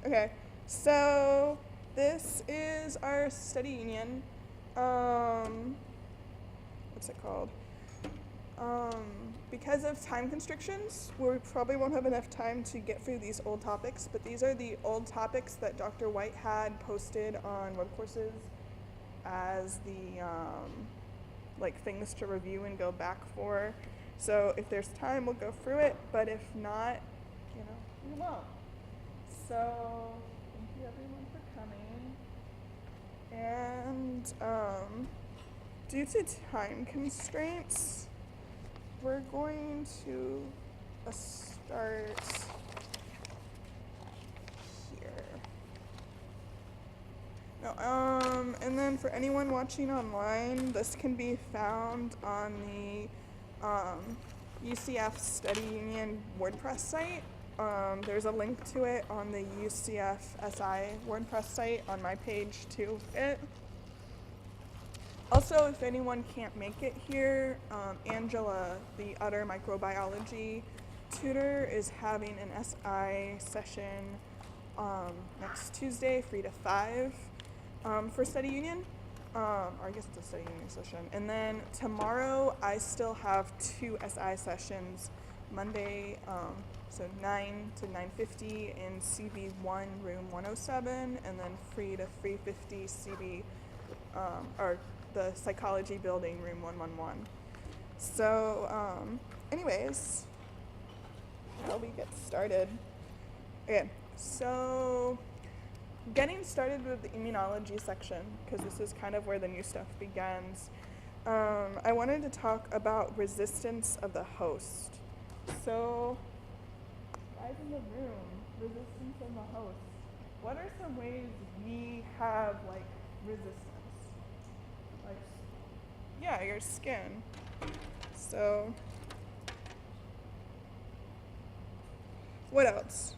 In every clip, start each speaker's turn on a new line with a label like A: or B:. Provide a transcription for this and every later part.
A: Okay, so this is our study union. What's it called? Because of time constrictions, we probably won't have enough time to get through these old topics, but these are the old topics that Dr. White had posted on web courses as the like things to review and go back for. So if there's time, we'll go through it, but if not, we won't. So thank you everyone for coming. And due to time constraints, we're going to start here. No, and then for anyone watching online, this can be found on the UCF Study Union WordPress site. There's a link to it on the UCF SI WordPress site on my page to it. Also, if anyone can't make it here, Angela, the other microbiology tutor, is having an SI session next Tuesday, 3 to 5, for study union. Or I guess it's a study union session. And then tomorrow, I still have 2 SI sessions. Monday, so 9 to 9:50 in CB1, room 107, and then 3 to 3:50 CB, or the psychology building, room 111. So, anyways, how we get started. Okay, so getting started with the immunology section, because this is kind of where the new stuff begins. I wanted to talk about resistance of the host. So, guys in the room, resistance of the host. What are some ways we have like resistance? Like, yeah, your skin. So, what else?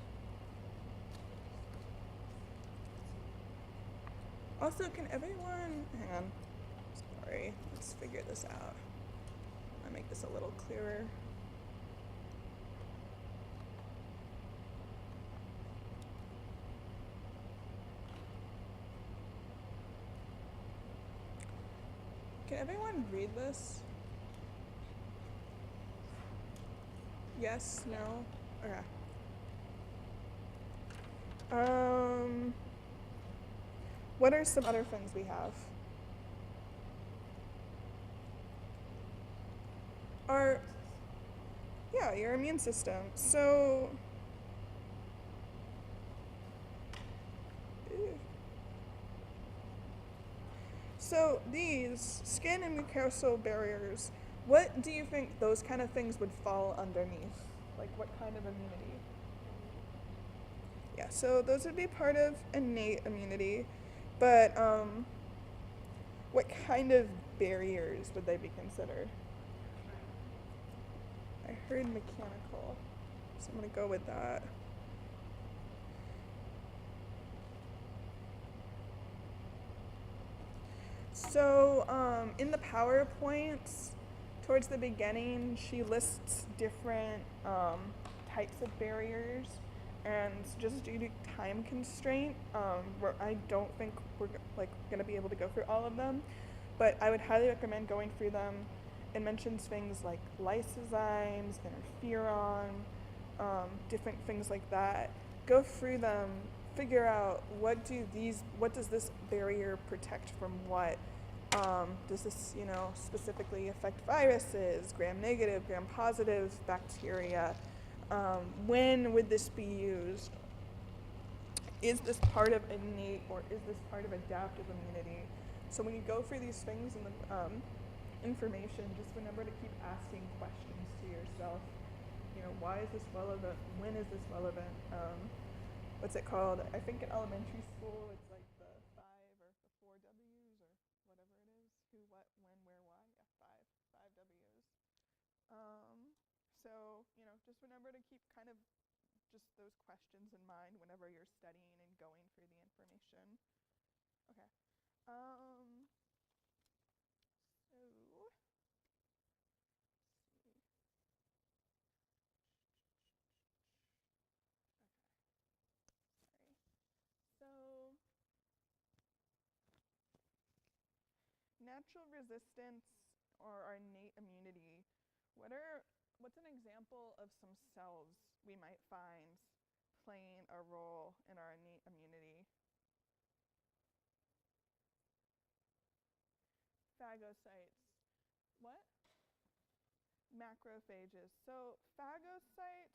A: Also, can everyone, hang on, sorry, let's figure this out. I'll make this a little clearer. Can everyone read this? Yes, no? Okay. What are some other things we have? Our, yeah, your immune system. So these skin and mucosal barriers, what do you think those kind of things would fall underneath? Like what kind of immunity? Yeah, so those would be part of innate immunity, but what kind of barriers would they be considered? I heard mechanical, so I'm gonna go with that. So in the PowerPoints, towards the beginning, she lists different types of barriers, and just due to time constraint, I don't think we're gonna be able to go through all of them, but I would highly recommend going through them. It mentions things like lysozymes, interferon, different things like that. Go through them, figure out what does this barrier protect from what. Does this, specifically affect viruses, gram-negative, gram-positive bacteria? When would this be used? Is this part of innate or is this part of adaptive immunity? So when you go through these things in the information, just remember to keep asking questions to yourself. Why is this relevant? When is this relevant? What's it called? I think in elementary school it's like the 4 W's or whatever it is. Who, what, when, where, why. Yeah, five W's. So, just remember to keep kind of just those questions in mind whenever you're studying and going through the information. Okay. Um, so natural resistance or our innate immunity, what's an example of some cells we might find playing a role in our innate immunity? Phagocytes. What? Macrophages. So phagocytes,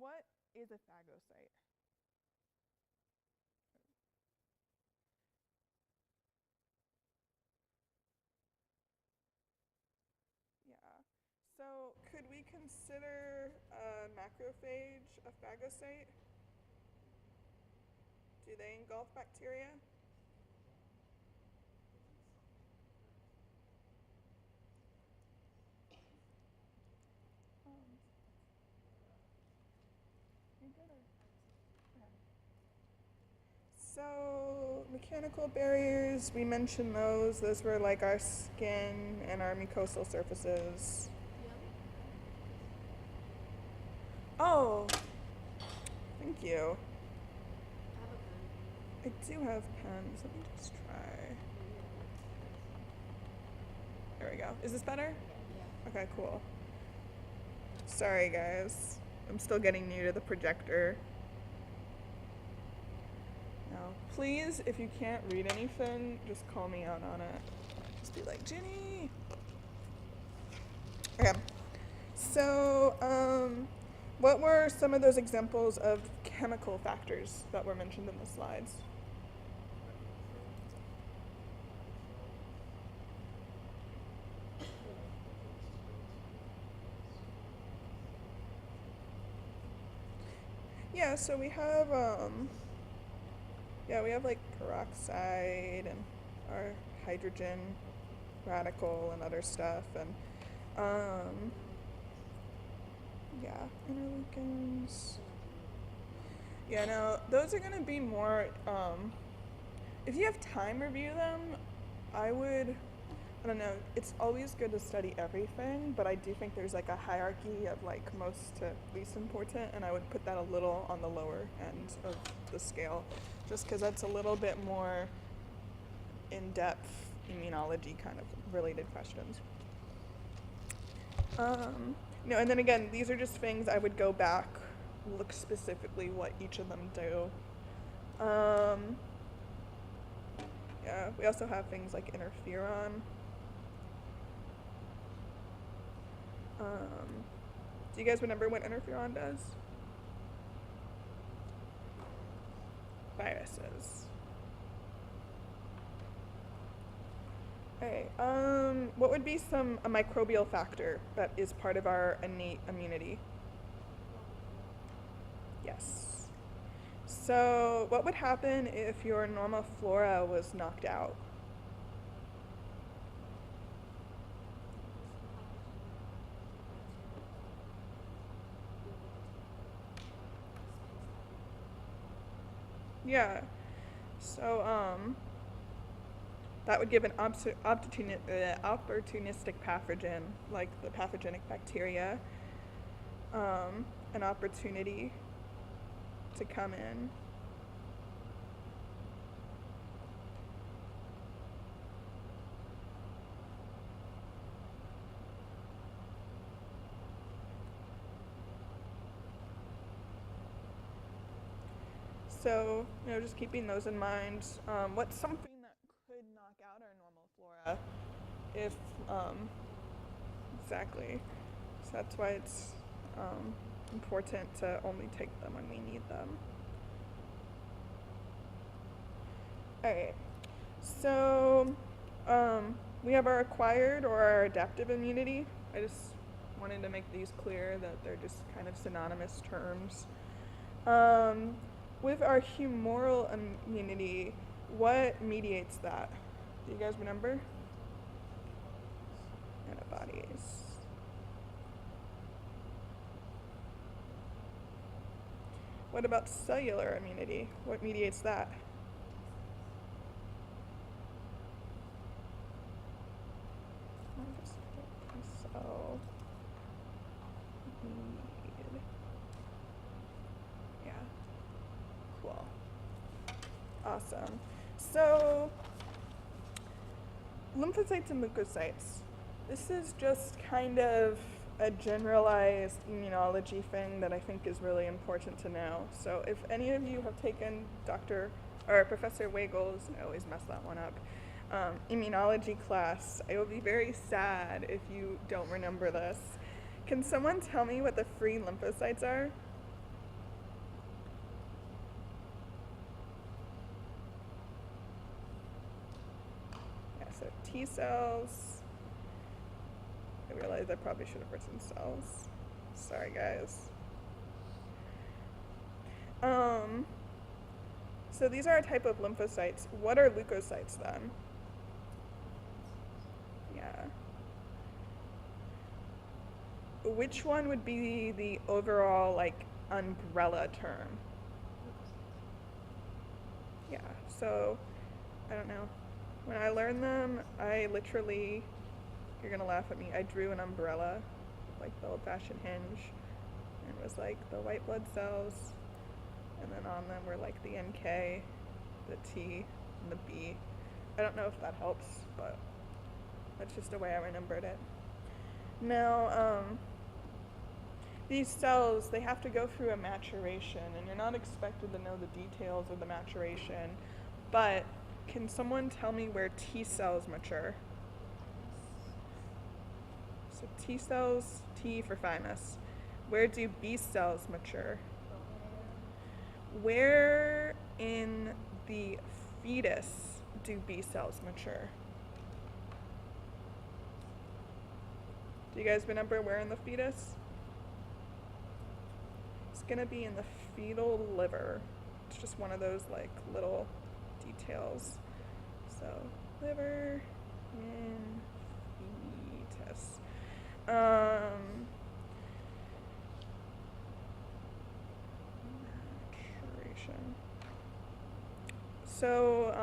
A: what is a phagocyte? Yeah. So could we consider a macrophage a phagocyte? Do they engulf bacteria? Um, you good or? Okay. So mechanical barriers, we mentioned those. Those were like our skin and our mucosal surfaces. Oh, thank you. I do have pens. Let me just try. There we go. Is this better?
B: Yeah.
A: Okay, cool. Sorry, guys. I'm still getting new to the projector. Now, please, if you can't read anything, just call me out on it. Just be like, Ginny! Okay. So, what were some of those examples of chemical factors that were mentioned in the slides? Yeah, so we have, we have like peroxide and our hydrogen radical and other stuff, and interleukins. Yeah, no, those are gonna be more, if you have time, review them. I don't know, it's always good to study everything, but I do think there's like a hierarchy of like most to least important, and I would put that a little on the lower end of the scale, just because that's a little bit more in-depth immunology kind of related questions. And then again, these are just things I would go back, look specifically what each of them do. We also have things like interferon. Do you guys remember what interferon does? Viruses. Okay. What would be a microbial factor that is part of our innate immunity? Yes. So, what would happen if your normal flora was knocked out? Yeah. So, that would give an opportunistic pathogen, like the pathogenic bacteria, an opportunity to come in. So, just keeping those in mind. What's something that could knock out our normal flora? If, exactly. So that's why it's important to only take them when we need them. Alright. So, we have our acquired or our adaptive immunity. I just wanted to make these clear that they're just kind of synonymous terms. With our humoral immunity, what mediates that? Do you guys remember? Antibodies. What about cellular immunity? What mediates that? Yeah. Cool. Awesome. So, lymphocytes and leukocytes. This is just kind of a generalized immunology thing that I think is really important to know. So if any of you have taken Professor Weigel's, I always mess that one up, immunology class, I will be very sad if you don't remember this. Can someone tell me what the free lymphocytes are? Yeah, so T cells. I realized I probably should have written cells. Sorry, guys. So these are a type of lymphocytes. What are leukocytes then? Yeah. Which one would be the overall, umbrella term? Yeah, so, I don't know. When I learned them, I literally, you're gonna laugh at me, I drew an umbrella, like the old-fashioned hinge, and it was like the white blood cells, and then on them were like the NK, the T, and the B. I don't know if that helps, but that's just the way I remembered it. Now, these cells, they have to go through a maturation, and you're not expected to know the details of the maturation, but can someone tell me where T cells mature? So T cells, T for thymus. Where do B cells mature? Where in the fetus do B cells mature? Do you guys remember where in the fetus? It's gonna be in the fetal liver. It's just one of those little details. So liver in fetus. Maturation. So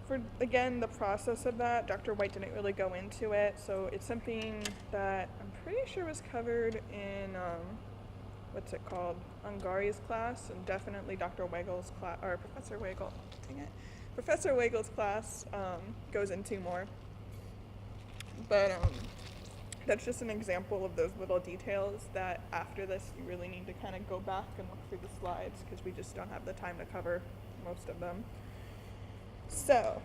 A: for again the process of that, Dr. White didn't really go into it. So it's something that I'm pretty sure was covered in what's it called? Ungari's class, and definitely Dr. Weigel's class, or Professor Weigel, dang it. Professor Weigel's class goes into more. But that's just an example of those little details that after this you really need to kind of go back and look through the slides because we just don't have the time to cover most of them. So,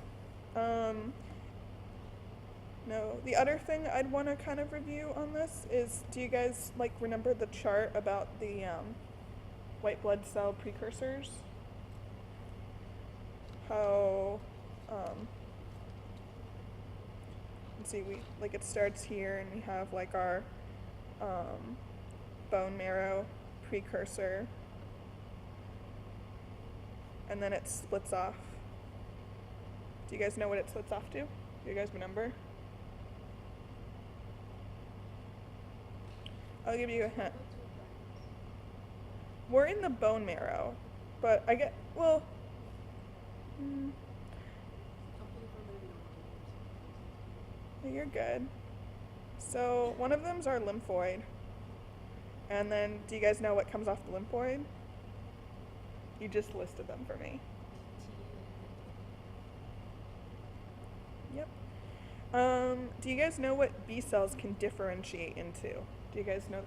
A: no, the other thing I'd want to kind of review on this is, do you guys remember the chart about the white blood cell precursors? How, let's see, it starts here and we have our bone marrow precursor, and then it splits off. Do you guys know what it splits off to? Do you guys remember? I'll give you a hint. We're in the bone marrow, but you're good. So one of them's our lymphoid. And then, do you guys know what comes off the lymphoid? You just listed them for me. Yep. Do you guys know what B cells can differentiate into? Do you guys know?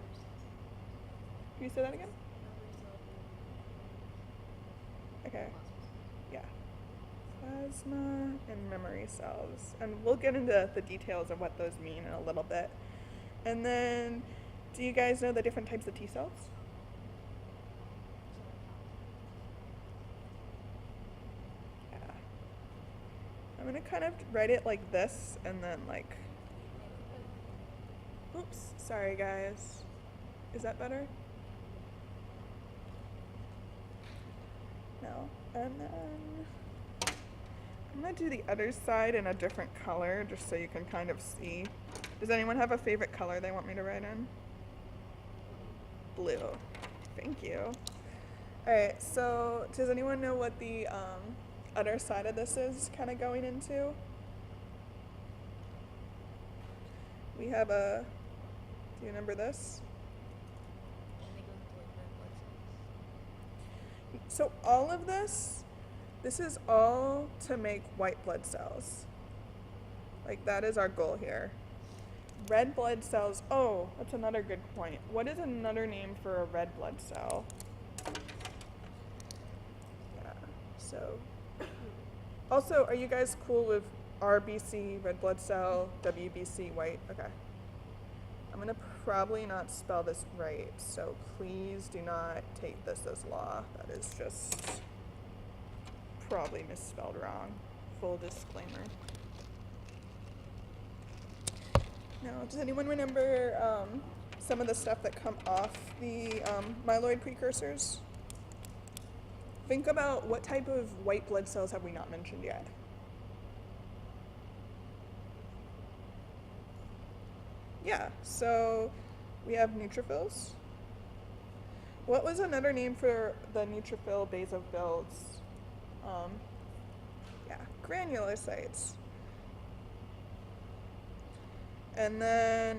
A: Can you say that again? Okay. Yeah. Plasma and memory cells. And we'll get into the details of what those mean in a little bit. And then, do you guys know the different types of T cells? Yeah. I'm going to kind of write it like this and then oops, sorry guys. Is that better? No. And then I'm going to do the other side in a different color just so you can kind of see. Does anyone have a favorite color they want me to write in? Blue. Thank you. Alright, so does anyone know what the other side of this is kind of going into? We have a, do you remember this? So all of this is all to make white blood cells. Like, that is our goal here. Red blood cells. Oh, that's another good point. What is another name for a red blood cell? Yeah, so. Also, are you guys cool with RBC, red blood cell, WBC, white? Okay. I'm going to probably not spell this right, so please do not take this as law. That is just probably misspelled wrong. Full disclaimer. Now, does anyone remember some of the stuff that come off the myeloid precursors? Think about what type of white blood cells have we not mentioned yet? Yeah, so we have neutrophils. What was another name for the neutrophil basophils? Yeah, granulocytes. And then,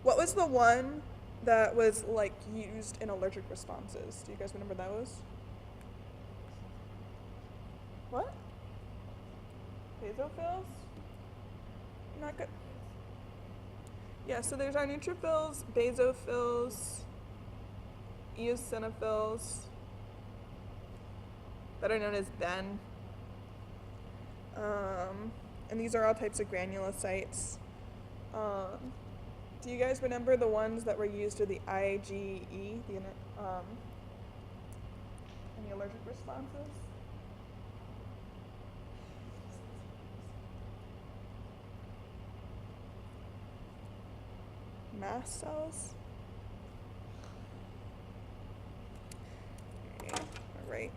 A: what was the one that was like used in allergic responses? Do you guys remember those? What? Basophils? Not good. Yeah, so there's our neutrophils, basophils, eosinophils, that are known as BEN. And these are all types of granulocytes. Do you guys remember the ones that were used for the IgE, in the allergic responses? Mast cells? Okay, all right.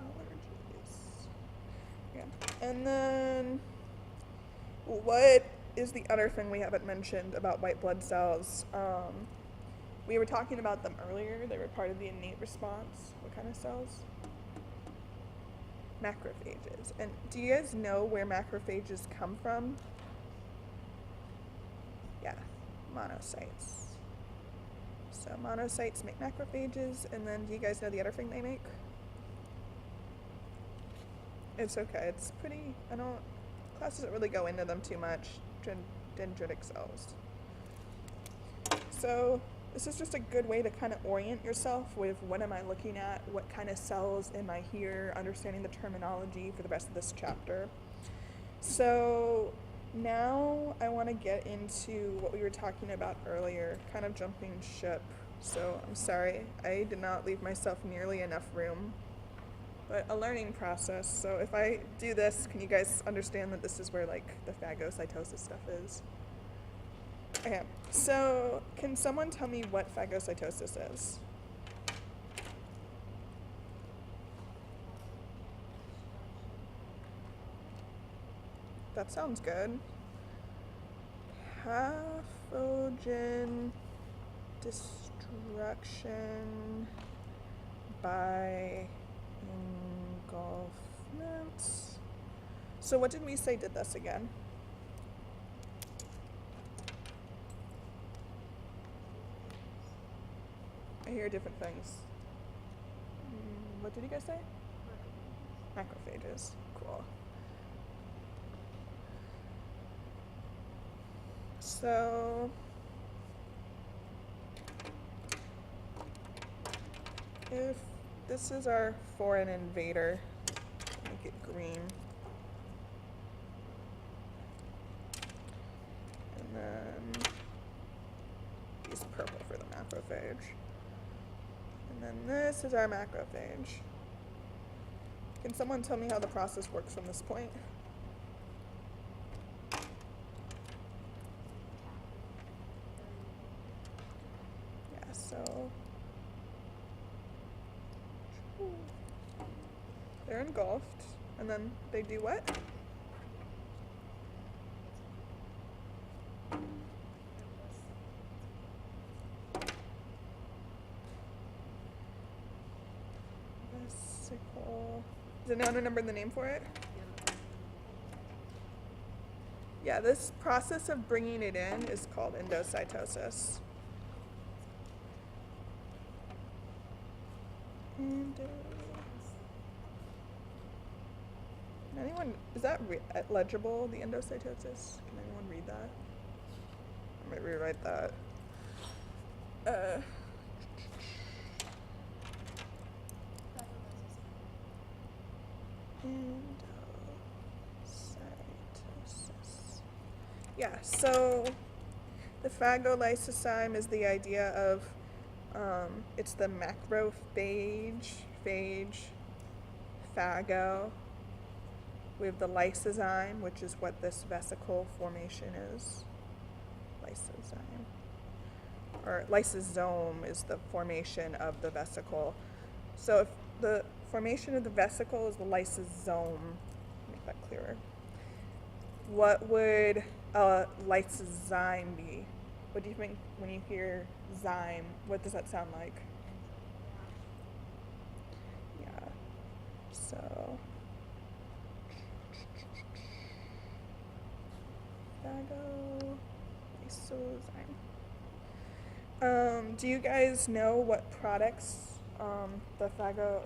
A: Allergies. Yeah. And then, what is the other thing we haven't mentioned about white blood cells? We were talking about them earlier. They were part of the innate response. What kind of cells? Macrophages. And do you guys know where macrophages come from? Yeah, monocytes. So monocytes make macrophages, and then do you guys know the other thing they make? It's okay. It's pretty, class doesn't really go into them too much. Dendritic cells. So this is just a good way to kind of orient yourself with what am I looking at, what kind of cells am I here, understanding the terminology for the rest of this chapter. So now I want to get into what we were talking about earlier, kind of jumping ship. So I'm sorry, I did not leave myself nearly enough room, but a learning process. So if I do this, can you guys understand that this is where like the phagocytosis stuff is? Okay, so can someone tell me what phagocytosis is? That sounds good. Pathogen destruction by engulfment. So what did we say did this again? I hear different things. What did you guys say? Macrophages. Cool. So if this is our foreign invader, make it green. And then use purple for the macrophage. And then this is our macrophage. Can someone tell me how the process works from this point? Yeah, so they're engulfed, and then they do what? Vesicle. Does anyone remember the name for it? Yeah, this process of bringing it in is called endocytosis. Anyone, is that legible, the endocytosis? Can anyone read that? I might rewrite that. Endocytosis. Yeah, so the phagolysozyme is the idea of, it's the macrophage, phago. We have the lysozyme, which is what this vesicle formation is. Lysozyme. Or lysosome is the formation of the vesicle. So if the formation of the vesicle is the lysosome, make that clearer. What would a lysozyme be? What do you think when you hear zyme? What does that sound like? Yeah. So phagolysozyme. Do you guys know what products the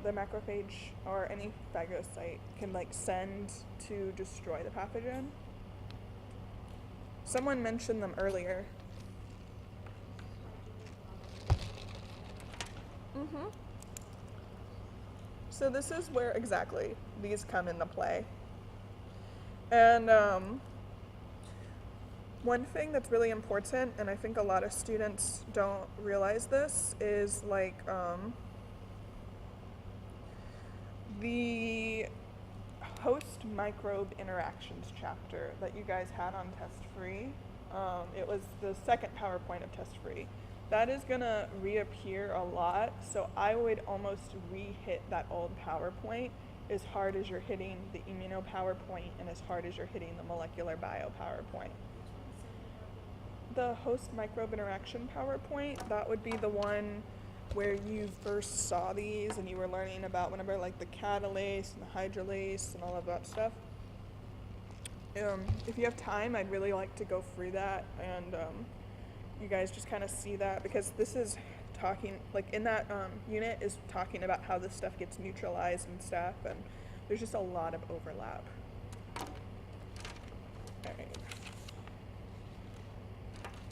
A: macrophage or any phagocyte can like send to destroy the pathogen? Someone mentioned them earlier. So this is where exactly these come into play. And one thing that's really important, and I think a lot of students don't realize this, is like the host microbe interactions chapter that you guys had on test free. It was the second PowerPoint of test free. That is gonna reappear a lot, so I would almost re-hit that old PowerPoint as hard as you're hitting the immuno PowerPoint and as hard as you're hitting the molecular bio PowerPoint. The host microbe interaction PowerPoint, that would be the one where you first saw these and you were learning about whenever like the catalase and the hydrolase and all of that stuff. If you have time, I'd really like to go through that and you guys just kind of see that, because this is talking, like in that unit is talking about how this stuff gets neutralized and stuff, and there's just a lot of overlap. Alright.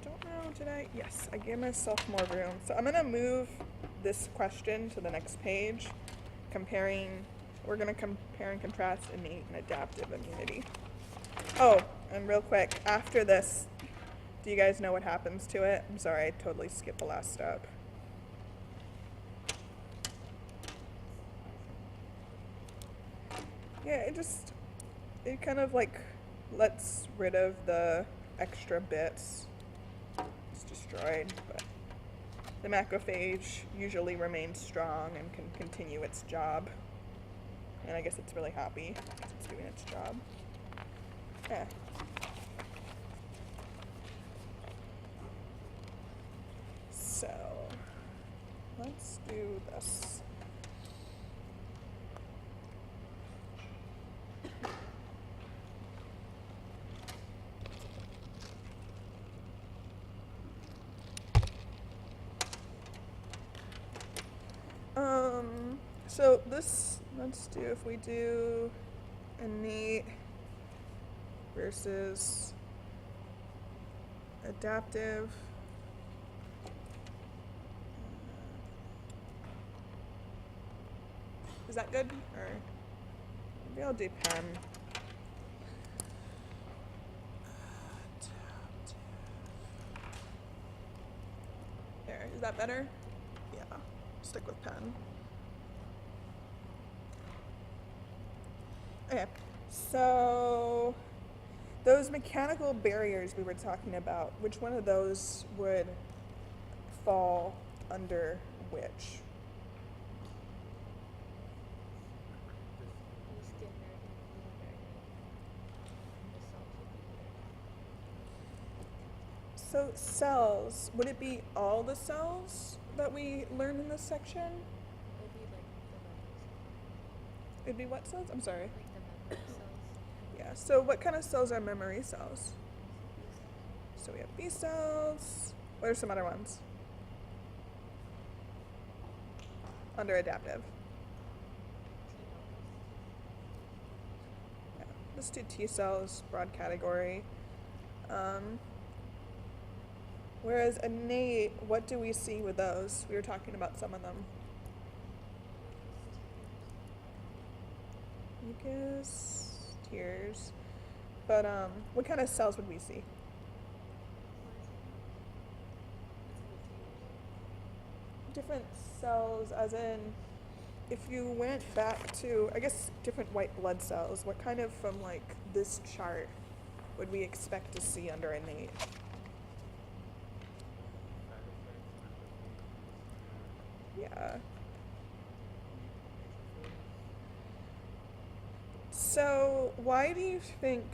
A: Don't know, did I? Yes, I gave myself more room. So I'm gonna move this question to the next page, we're gonna compare and contrast innate and adaptive immunity. Oh, and real quick, after this, do you guys know what happens to it? I'm sorry, I totally skipped the last step. Yeah, it kind of like lets rid of the extra bits. It's destroyed, but the macrophage usually remains strong and can continue its job. And I guess it's really happy because it's doing its job. Yeah. So, let's do this. So this, let's do, if we do innate versus adaptive. Is that good? Or maybe I'll do pen. There, is that better? Yeah, stick with pen. Okay, so those mechanical barriers we were talking about, which one of those would fall under which? So cells, would it be all the cells that we learned in this section? It'd be what cells? I'm sorry. Yeah, so what kind of cells are memory cells? So we have B cells. What are some other ones? Under adaptive. just do T cells, broad category. Whereas innate, what do we see with those? We were talking about some of them. Mucus, tears. But what kind of cells would we see? Different cells, as in, if you went back to, I guess, different white blood cells, what kind of, from like this chart, would we expect to see under innate? Yeah. So why do you think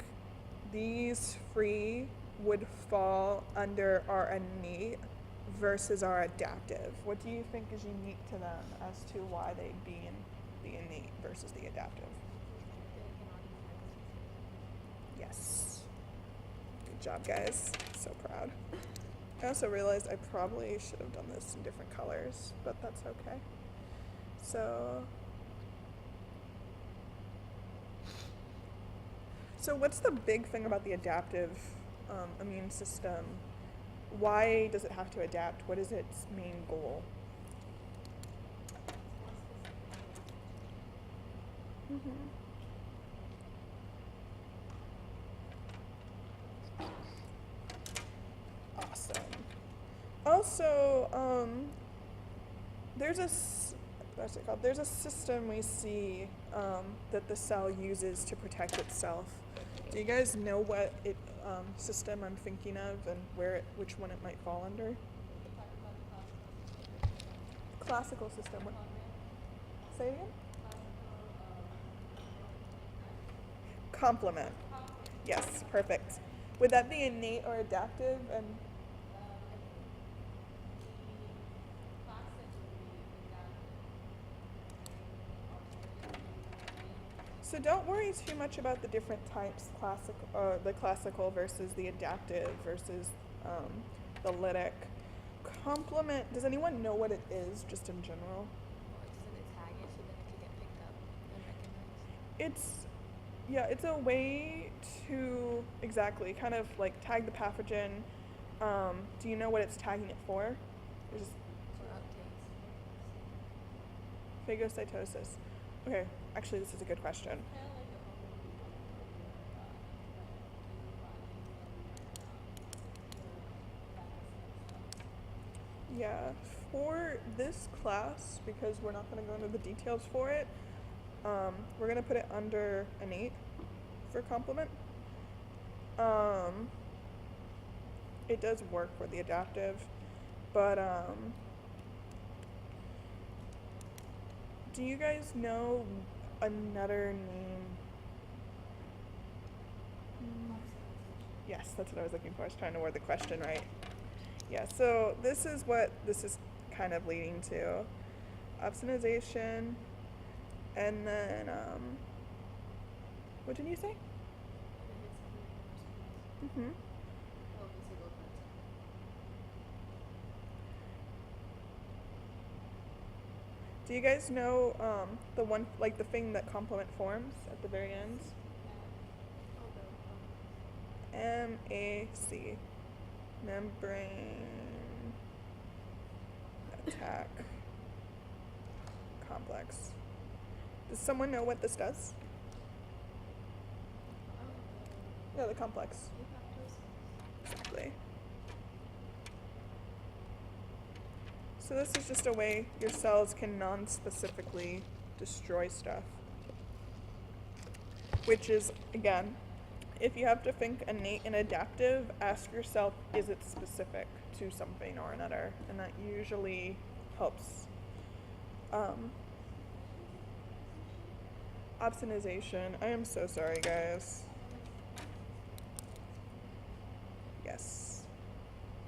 A: these three would fall under our innate versus our adaptive? What do you think is unique to them as to why they'd be in the innate versus the adaptive? Yes. Good job, guys. So proud. I also realized I probably should have done this in different colors, but that's okay. So what's the big thing about the adaptive immune system? Why does it have to adapt? What is its main goal? Mm-hmm. Awesome. Also, what's it called? There's a system we see that the cell uses to protect itself. Do you guys know what system I'm thinking of and which one it might fall under? Classical system. What? Say it again? Complement. Yes, perfect. Would that be innate or adaptive? And so don't worry too much about the different types, the classical versus the adaptive versus the lytic. Complement, does anyone know what it is just in general? It's a way to, exactly, kind of like tag the pathogen. Do you know what it's tagging it for? Phagocytosis. Okay, actually this is a good question. Yeah, for this class, because we're not going to go into the details for it, we're going to put it under innate for complement. It does work for the adaptive, but do you guys know another name? Yes, that's what I was looking for. I was trying to word the question right. Yeah, so this is what this is kind of leading to. Opsonization, and then, what did you say? Mm-hmm. Do you guys know the one, like the thing that complement forms at the very end? MAC. Membrane attack complex. Does someone know what this does? Yeah, the complex. Exactly. So this is just a way your cells can non-specifically destroy stuff. Which is, again, if you have to think innate and adaptive, ask yourself, is it specific to something or another? And that usually helps. Opsonization. I am so sorry, guys. Yes.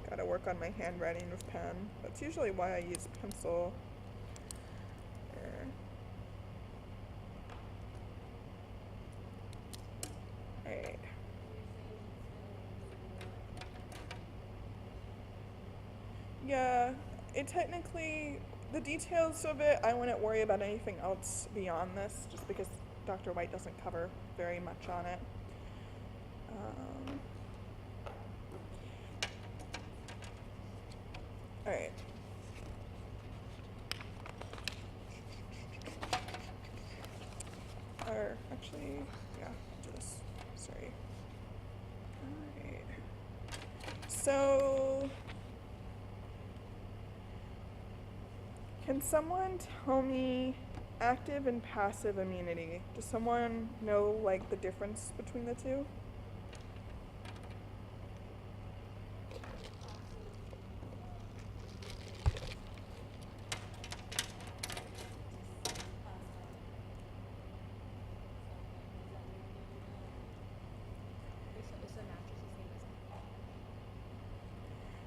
A: Gotta work on my handwriting with pen. That's usually why I use pencil. Alright. Yeah, it technically, the details of it, I wouldn't worry about anything else beyond this, just because Dr. White doesn't cover very much on it. All right. Or actually, yeah, do this. Sorry. All right. So, can someone tell me active and passive immunity? Does someone know like the difference between the two?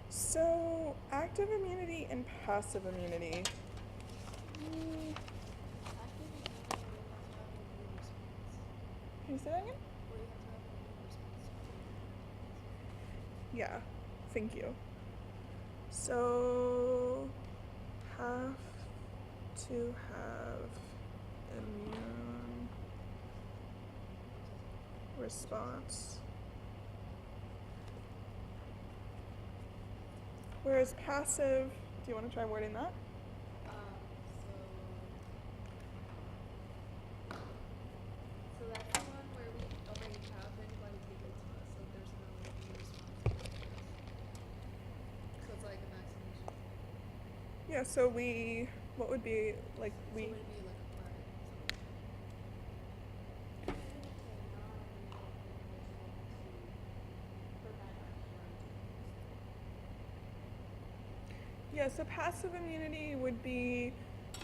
A: So, active immunity and passive immunity. Can you say that again? Yeah, thank you. So, have to have immune response. Whereas passive, do you want to try wording that?
B: So that's the one where we already have antibodies given to us, so there's no immune response. So it's like a vaccination.
A: Yeah, so what would be like
B: So would it be like a plague?
A: Yeah, so passive immunity would be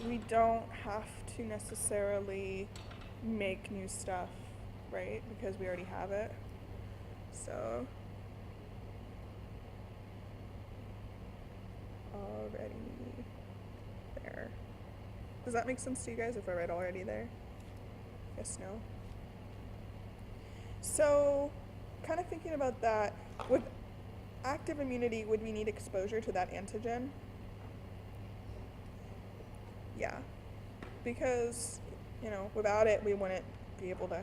A: we don't have to necessarily make new stuff, right? Because we already have it. So, already there. Does that make sense to you guys if I write already there? Yes, no? So, kind of thinking about that, with active immunity, would we need exposure to that antigen? Yeah, because, without it, we wouldn't be able to,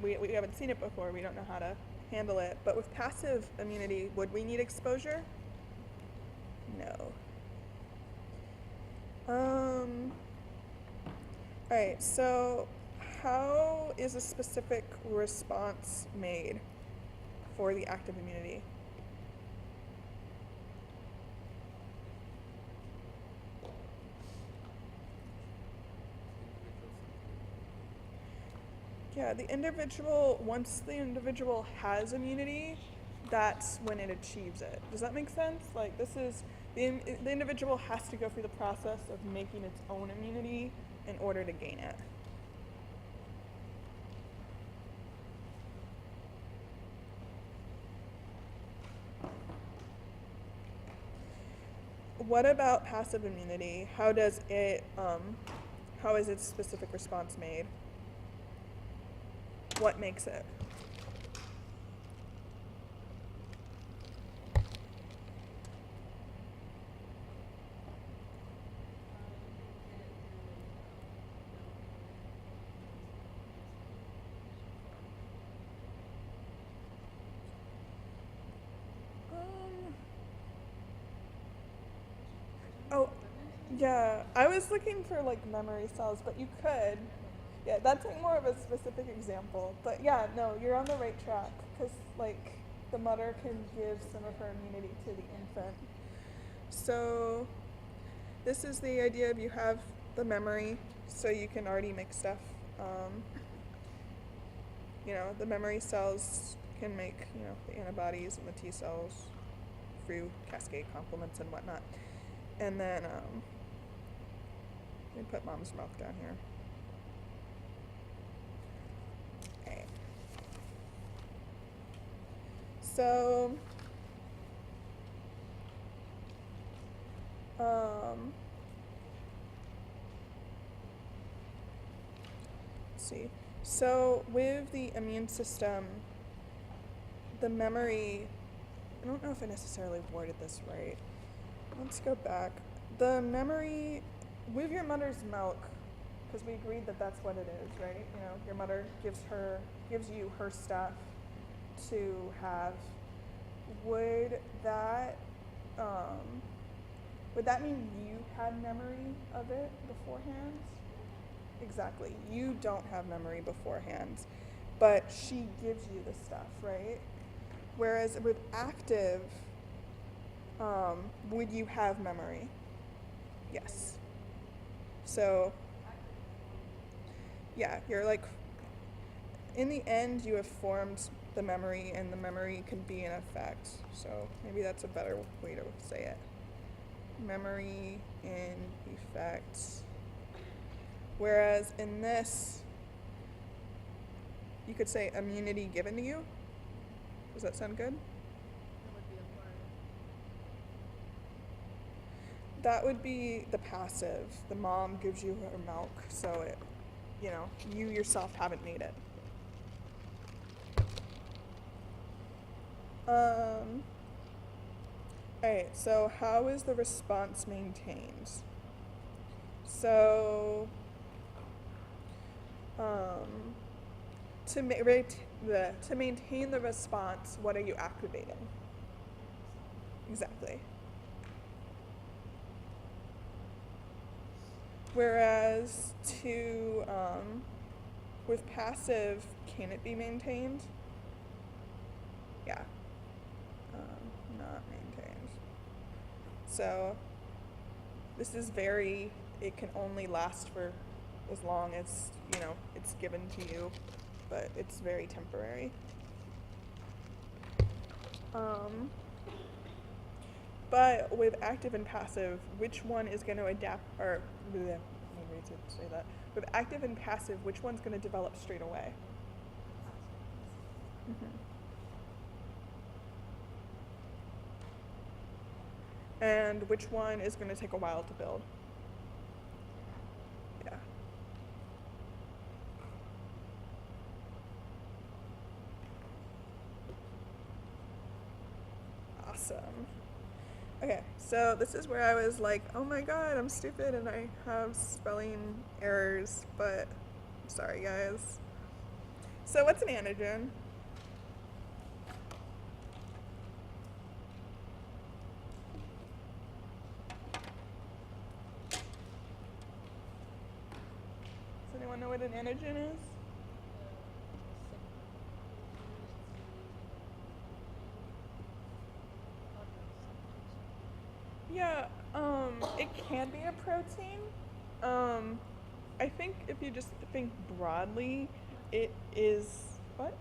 A: we haven't seen it before, we don't know how to handle it. But with passive immunity, would we need exposure? No. Alright, so how is a specific response made for the active immunity? Yeah, once the individual has immunity, that's when it achieves it. Does that make sense? Like the individual has to go through the process of making its own immunity in order to gain it. What about passive immunity? How is its specific response made? What makes it? Oh, yeah. I was looking for like memory cells, but you could. Yeah, that's like more of a specific example. But yeah, no, you're on the right track because like the mother can give some of her immunity to the infant. So this is the idea of you have the memory, so you can already make stuff. The memory cells can make the antibodies and the T cells through cascade complements and whatnot. And then let me put mom's milk down here. Okay. So let's see. So with the immune system, the memory, I don't know if I necessarily worded this right. Let's go back. The memory with your mother's milk, Because we agreed that that's what it is, right? You know, your mother gives you her stuff to have. Would that, would that mean you had memory of it beforehand? Exactly. You don't have memory beforehand, but she gives you the stuff, right? Whereas with active, would you have memory? Yes. So, yeah, you're like, in the end, you have formed the memory, and the memory can be in effect. So maybe that's a better way to say it. Memory in effect. Whereas in this, you could say immunity given to you. Does that sound good?
B: That would be acquired.
A: That would be the passive. The mom gives you her milk, so it, you know, you yourself haven't made it. Alright, so how is the response maintained? So, to maintain the response, what are you activating? Exactly. Whereas with passive, can it be maintained? Yeah. Not maintained. So this is it can only last for as long as, you know, it's given to you, but it's very temporary. But with active and passive, which one is going to adapt, or, let me say that. With active and passive, which one's going to develop straight away? Mm-hmm. And which one is going to take a while to build? Yeah. Awesome. Okay, so this is where I was like, oh my god, I'm stupid and I have spelling errors, but I'm sorry, guys. So what's an antigen? Does anyone know what an antigen is? Yeah, it can be a protein. I think if you just think broadly, it is what?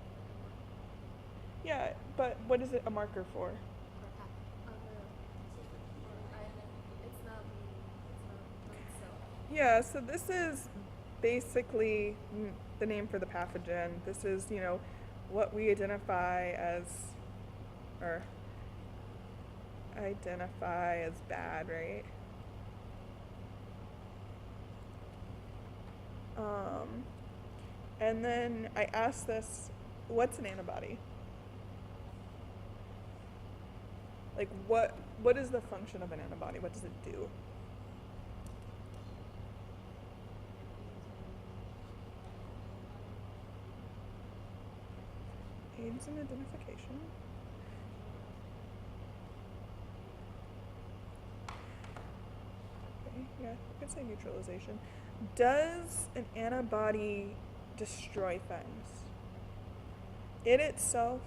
A: Yeah, but what is it a marker for?
B: It's not itself.
A: Yeah, so this is basically the name for the pathogen. This is, you know, what we identify as bad, right? And then I asked this, what's an antibody? Like what is the function of an antibody? What does it do? Aids in identification. Okay, yeah, I could say neutralization. Does an antibody destroy things? It itself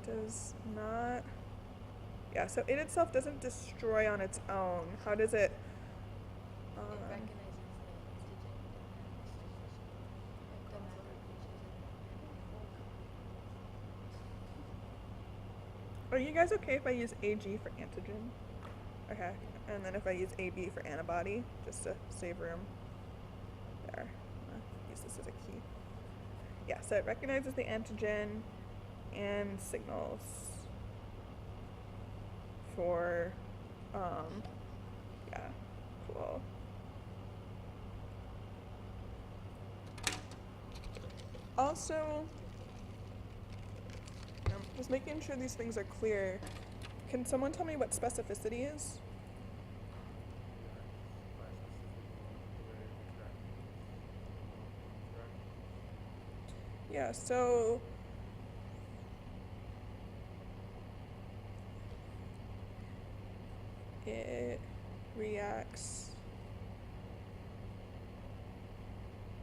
A: does not. Yeah, so it itself doesn't destroy on its own. How does it?
B: It recognizes
A: Are you guys okay if I use AG for antigen? Okay, and then if I use AB for antibody, just to save room. There, use this as a key. Yeah, so it recognizes the antigen and signals for, yeah, cool. Also, just making sure these things are clear. Can someone tell me what specificity is? Yeah, so it reacts.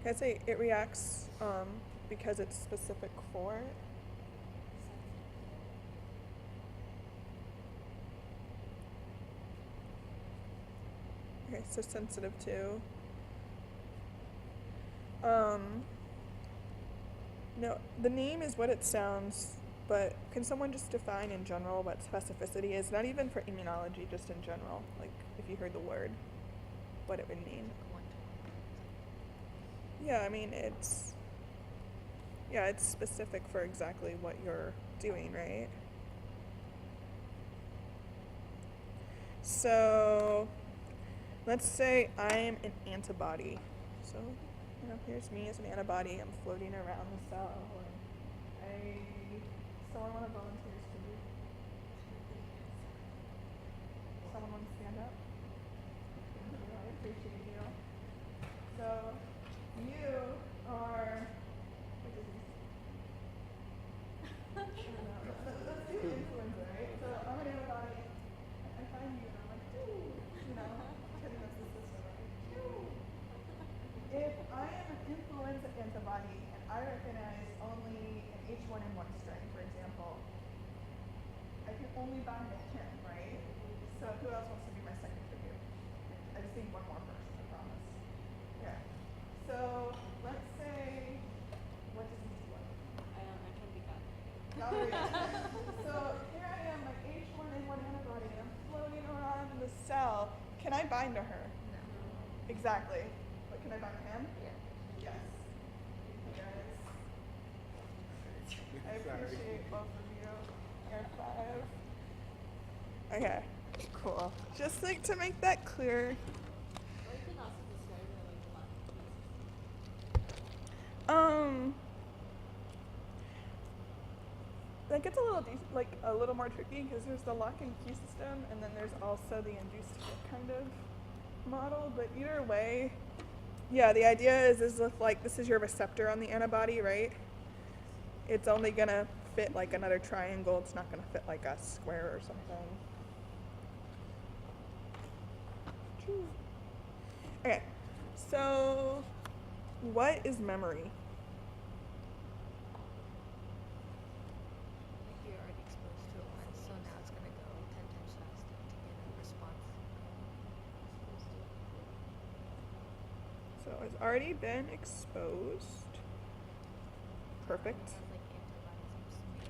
A: Can I say it reacts because it's specific for it? Okay, so sensitive to. No, the name is what it sounds, but can someone just define in general what specificity is? Not even for immunology, just in general. Like if you heard the word, what it would mean. Yeah, I mean it's specific for exactly what you're doing, right? So let's say I'm an antibody. So, here's me as an antibody. I'm floating around the cell. And someone want to volunteer to do? Someone want to stand up? Thank you. I appreciate you. So, you are. What disease? I don't know. Let's do influenza, right? So I'm an antibody. I find you and I'm like, ooh, because that's the system, right? Ooh. If I am an influenza antibody and I recognize only an H1N1 strain, for example, I can only bind to him, right? So who else wants to be my second review? I just need one more person, I promise. Okay. So let's say, what disease do you want?
C: I can be
A: Gonorrhea. So here I am, my H1N1 antibody, and I'm floating around in the cell. Can I bind to her?
B: No.
A: Exactly. But can I bind to him?
B: Yeah.
A: Yes. You guys. I appreciate both of you. You're 5. Okay. Cool. Just like to make that clear.
C: Or you can also describe it like a lot.
A: That gets a little more tricky because there's the lock and key system, and then there's also the induced hit kind of model. But either way, yeah, the idea is if like this is your receptor on the antibody, right? It's only gonna fit like another triangle. It's not gonna fit like a square or something. Okay, so what is memory?
B: Like you're already exposed to it once, so now it's gonna go 10 times faster to get a response.
A: So it's already been exposed. Perfect.
B: It has like antibodies made for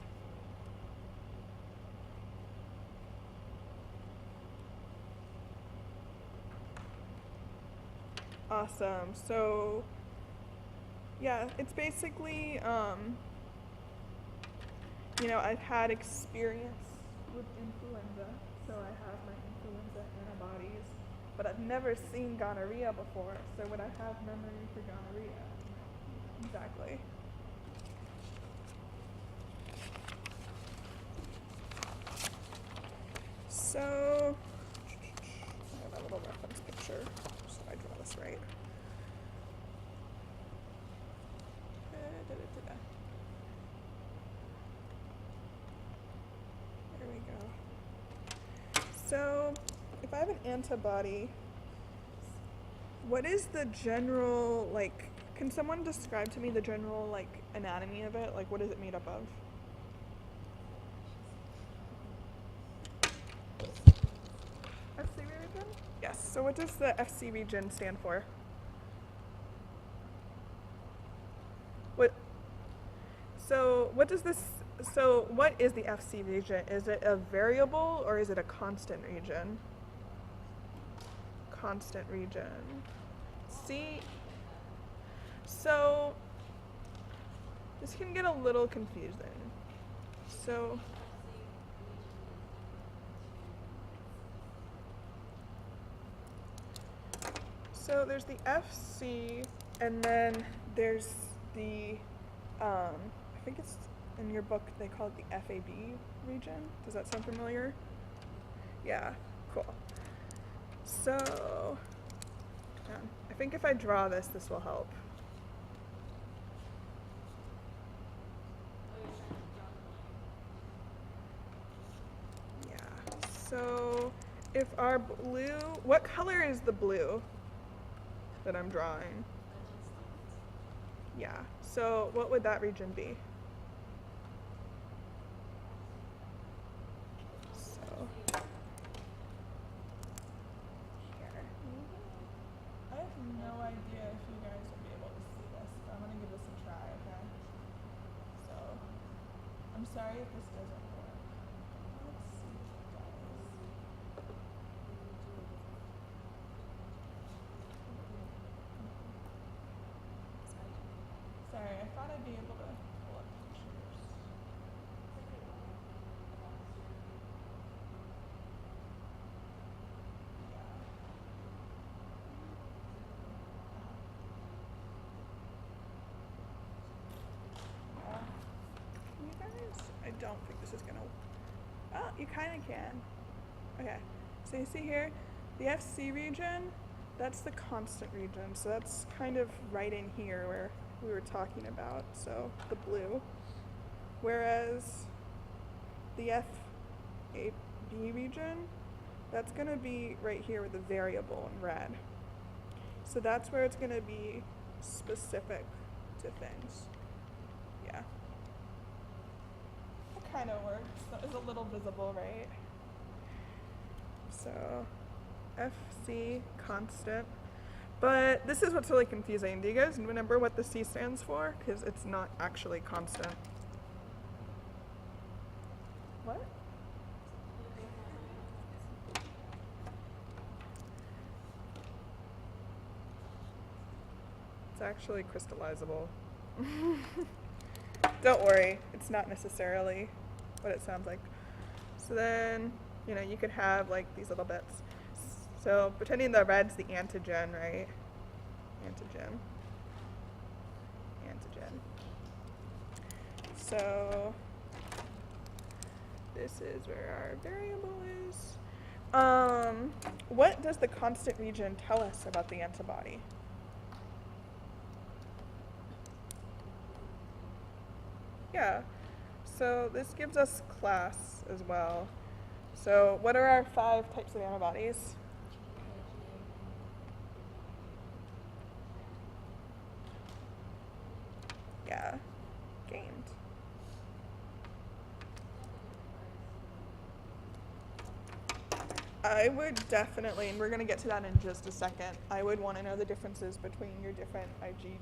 B: it.
A: Awesome. So yeah, it's basically I've had experience with influenza, so I have my influenza antibodies, but I've never seen gonorrhea before, so would I have memory for gonorrhea? Exactly. So I have a little reference picture, so I draw this right. There we go. So if I have an antibody, what is the general, can someone describe to me the general, anatomy of it? Like, what is it made up of? FC region? Yes. So what does the FC region stand for? What is the FC region? Is it a variable or is it a constant region? Constant region. See, so this can get a little confusing. So there's the FC, and then there's the, I think it's in your book they call it the FAB region. Does that sound familiar? Yeah, cool. So, I think if I draw this will help. So if our blue, what color is the blue that I'm drawing? Yeah, so what would that region be? So here. I have no idea if you guys will be able to see this, but I'm gonna give this a try, okay? So I'm sorry if this doesn't work. Let's see if it does. Sorry, I thought I'd be able to pull up pictures. Yeah. You guys, I don't think this is gonna. Oh, you kind of can. Okay, so you see here, the FC region, that's the constant region. So that's kind of right in here where we were talking about. So the blue. Whereas the FAB region, that's going to be right here with the variable in red. So that's where it's going to be specific to things. Yeah. It kind of works. That is a little visible, right? So FC constant. But this is what's really confusing. Do you guys remember what the C stands for? Because it's not actually constant. What? It's actually crystallizable. Don't worry, it's not necessarily what it sounds like. So then, you could have like these little bits. So pretending the red's the antigen, right? Antigen. So this is where our variable is. What does the constant region tell us about the antibody? Yeah, so this gives us class as well. So what are our 5 types of antibodies? Yeah, gained. I would definitely, and we're going to get to that in just a second, I would want to know the differences between your different IgGs,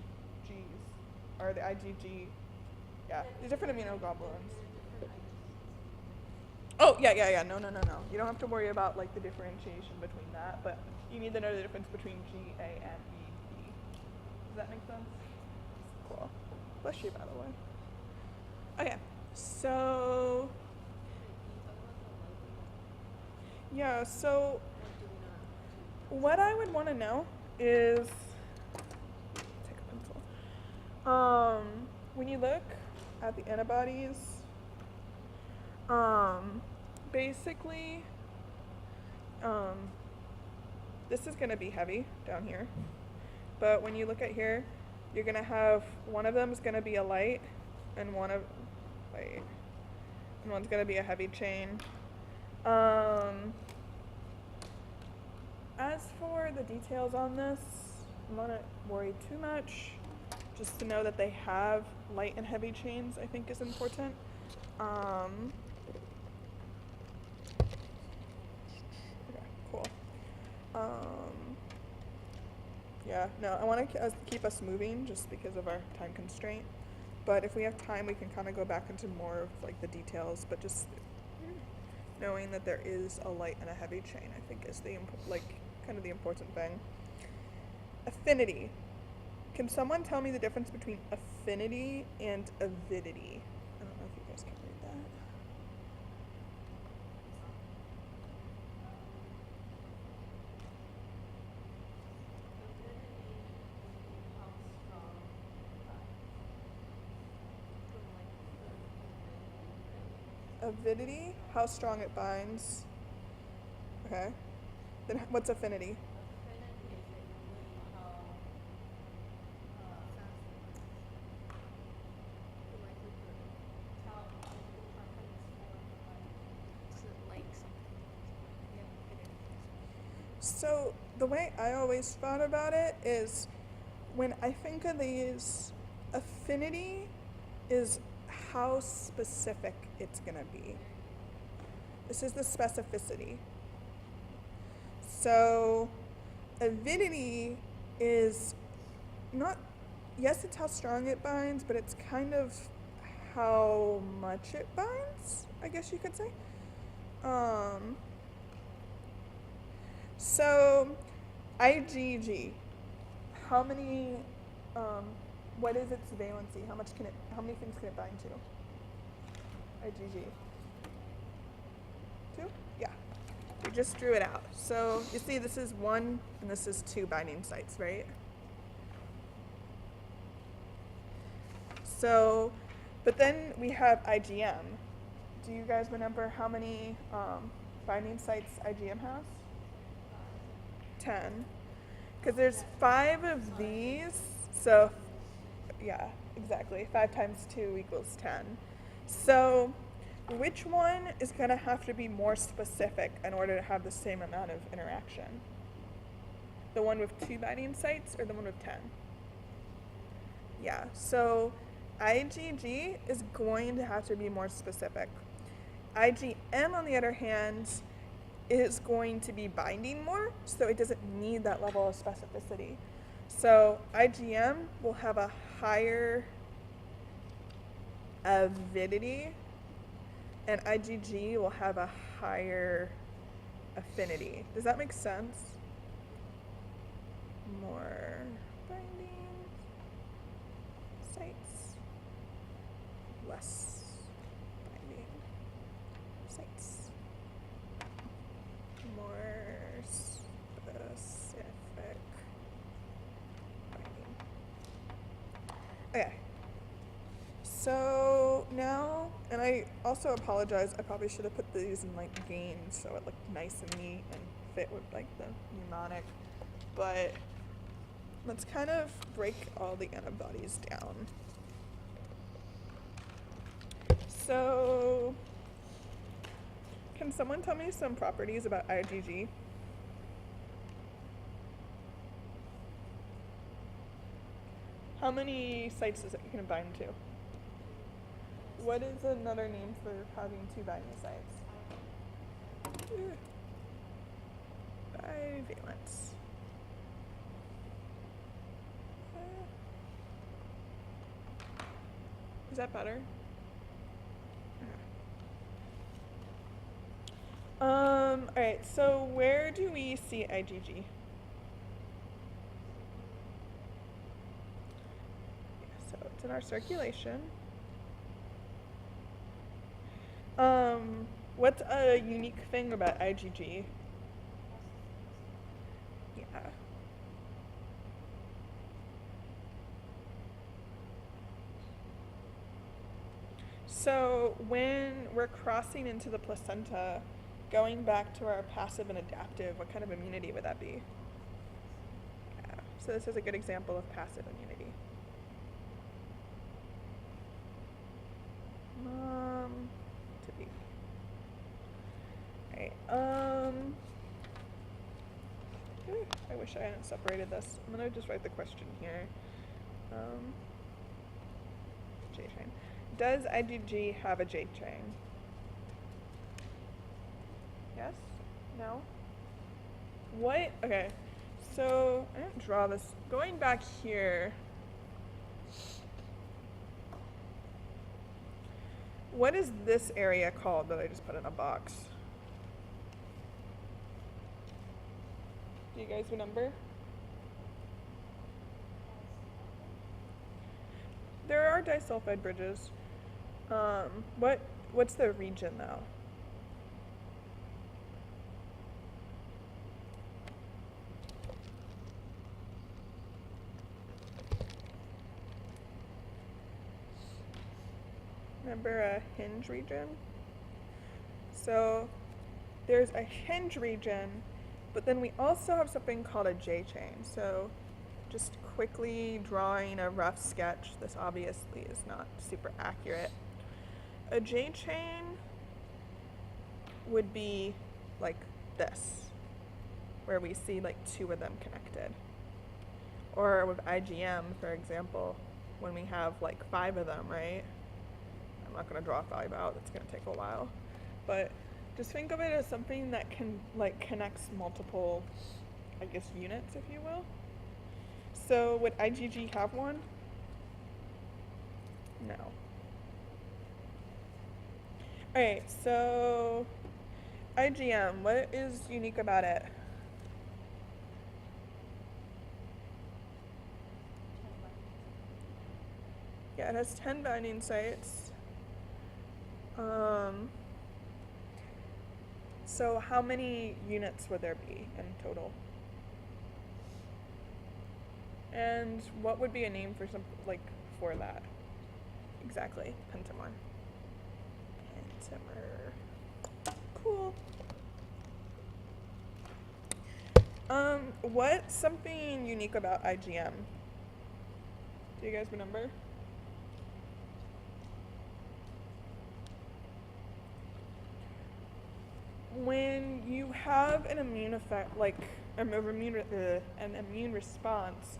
A: or the IgG, the different immunoglobulins. Oh, yeah, no. You don't have to worry about like the differentiation between that, but you need to know the difference between G, A, and E, B. Does that make sense? Cool. Bless you, by the way. Okay, so yeah, so what I would want to know is, take a pencil. When you look at the antibodies, basically, this is going to be heavy down here, but when you look at here, you're going to have, one of them is going to be a light, and one's going to be a heavy chain. As for the details on this, I'm not going to worry too much. Just to know that they have light and heavy chains, I think, is important. Okay, cool. Yeah, no, I want to keep us moving just because of our time constraint. But if we have time, we can kind of go back into more of like the details. But just knowing that there is a light and a heavy chain, I think, is the kind of the important thing. Affinity. Can someone tell me the difference between affinity and avidity? I don't know if you guys can read that. Avidity, how strong it binds. Okay. Then what's affinity? So the way I always thought about it is when I think of these, affinity is how specific it's going to be. This is the specificity. So avidity is not, yes, it's how strong it binds, but it's kind of how much it binds, I guess you could say. So IgG, how many, what is its valency? How many things can it bind to? IgG. 2? Yeah. We just drew it out. So you see this is 1 and this is 2 binding sites, right? So, but then we have IgM. Do you guys remember how many binding sites IgM has? 10. Because there's 5 of these, so yeah, exactly. 5 times 2 equals 10. So which one is going to have to be more specific in order to have the same amount of interaction? The one with 2 binding sites or the one with 10? Yeah, so IgG is going to have to be more specific. IgM, on the other hand, is going to be binding more, so it doesn't need that level of specificity. So IgM will have a higher avidity, and IgG will have a higher affinity. Does that make sense? More binding sites, less binding sites. More specific binding. Okay. So now, and I also apologize, I probably should have put these in like gains so it looked nice and neat and fit with like the mnemonic, but let's kind of break all the antibodies down. So, can someone tell me some properties about IgG? How many sites is it going to bind to? What is another name for having 2 binding sites? Bivalence. Is that better? Alright, so where do we see IgG? Yeah, so it's in our circulation. What's a unique thing about IgG? Yeah. So when we're crossing into the placenta, going back to our passive and adaptive, what kind of immunity would that be? Yeah. So this is a good example of passive immunity. To be. Alright, I wish I hadn't separated this. I'm gonna just write the question here. J chain. Does IgG have a J chain? Yes? No? What? Okay. So I didn't draw this. Going back here. What is this area called that I just put in a box? Do you guys remember? There are disulfide bridges. What's the region though? Remember a hinge region? So there's a hinge region, but then we also have something called a J chain. So just quickly drawing a rough sketch. This obviously is not super accurate. A J chain would be like this, where we see like 2 of them connected. Or with IgM, for example, when we have like 5 of them, right? I'm not going to draw 5 out, it's going to take a while. But just think of it as something that can like connects multiple, I guess, units, if you will. So would IgG have one? No. Alright, so IgM, what is unique about it? Yeah, it has 10 binding sites. So how many units would there be in total? And what would be a name for for that? Exactly, pentamer. Pentamer. Cool. What's something unique about IgM? Do you guys remember? When you have an immune effect, like an immune response,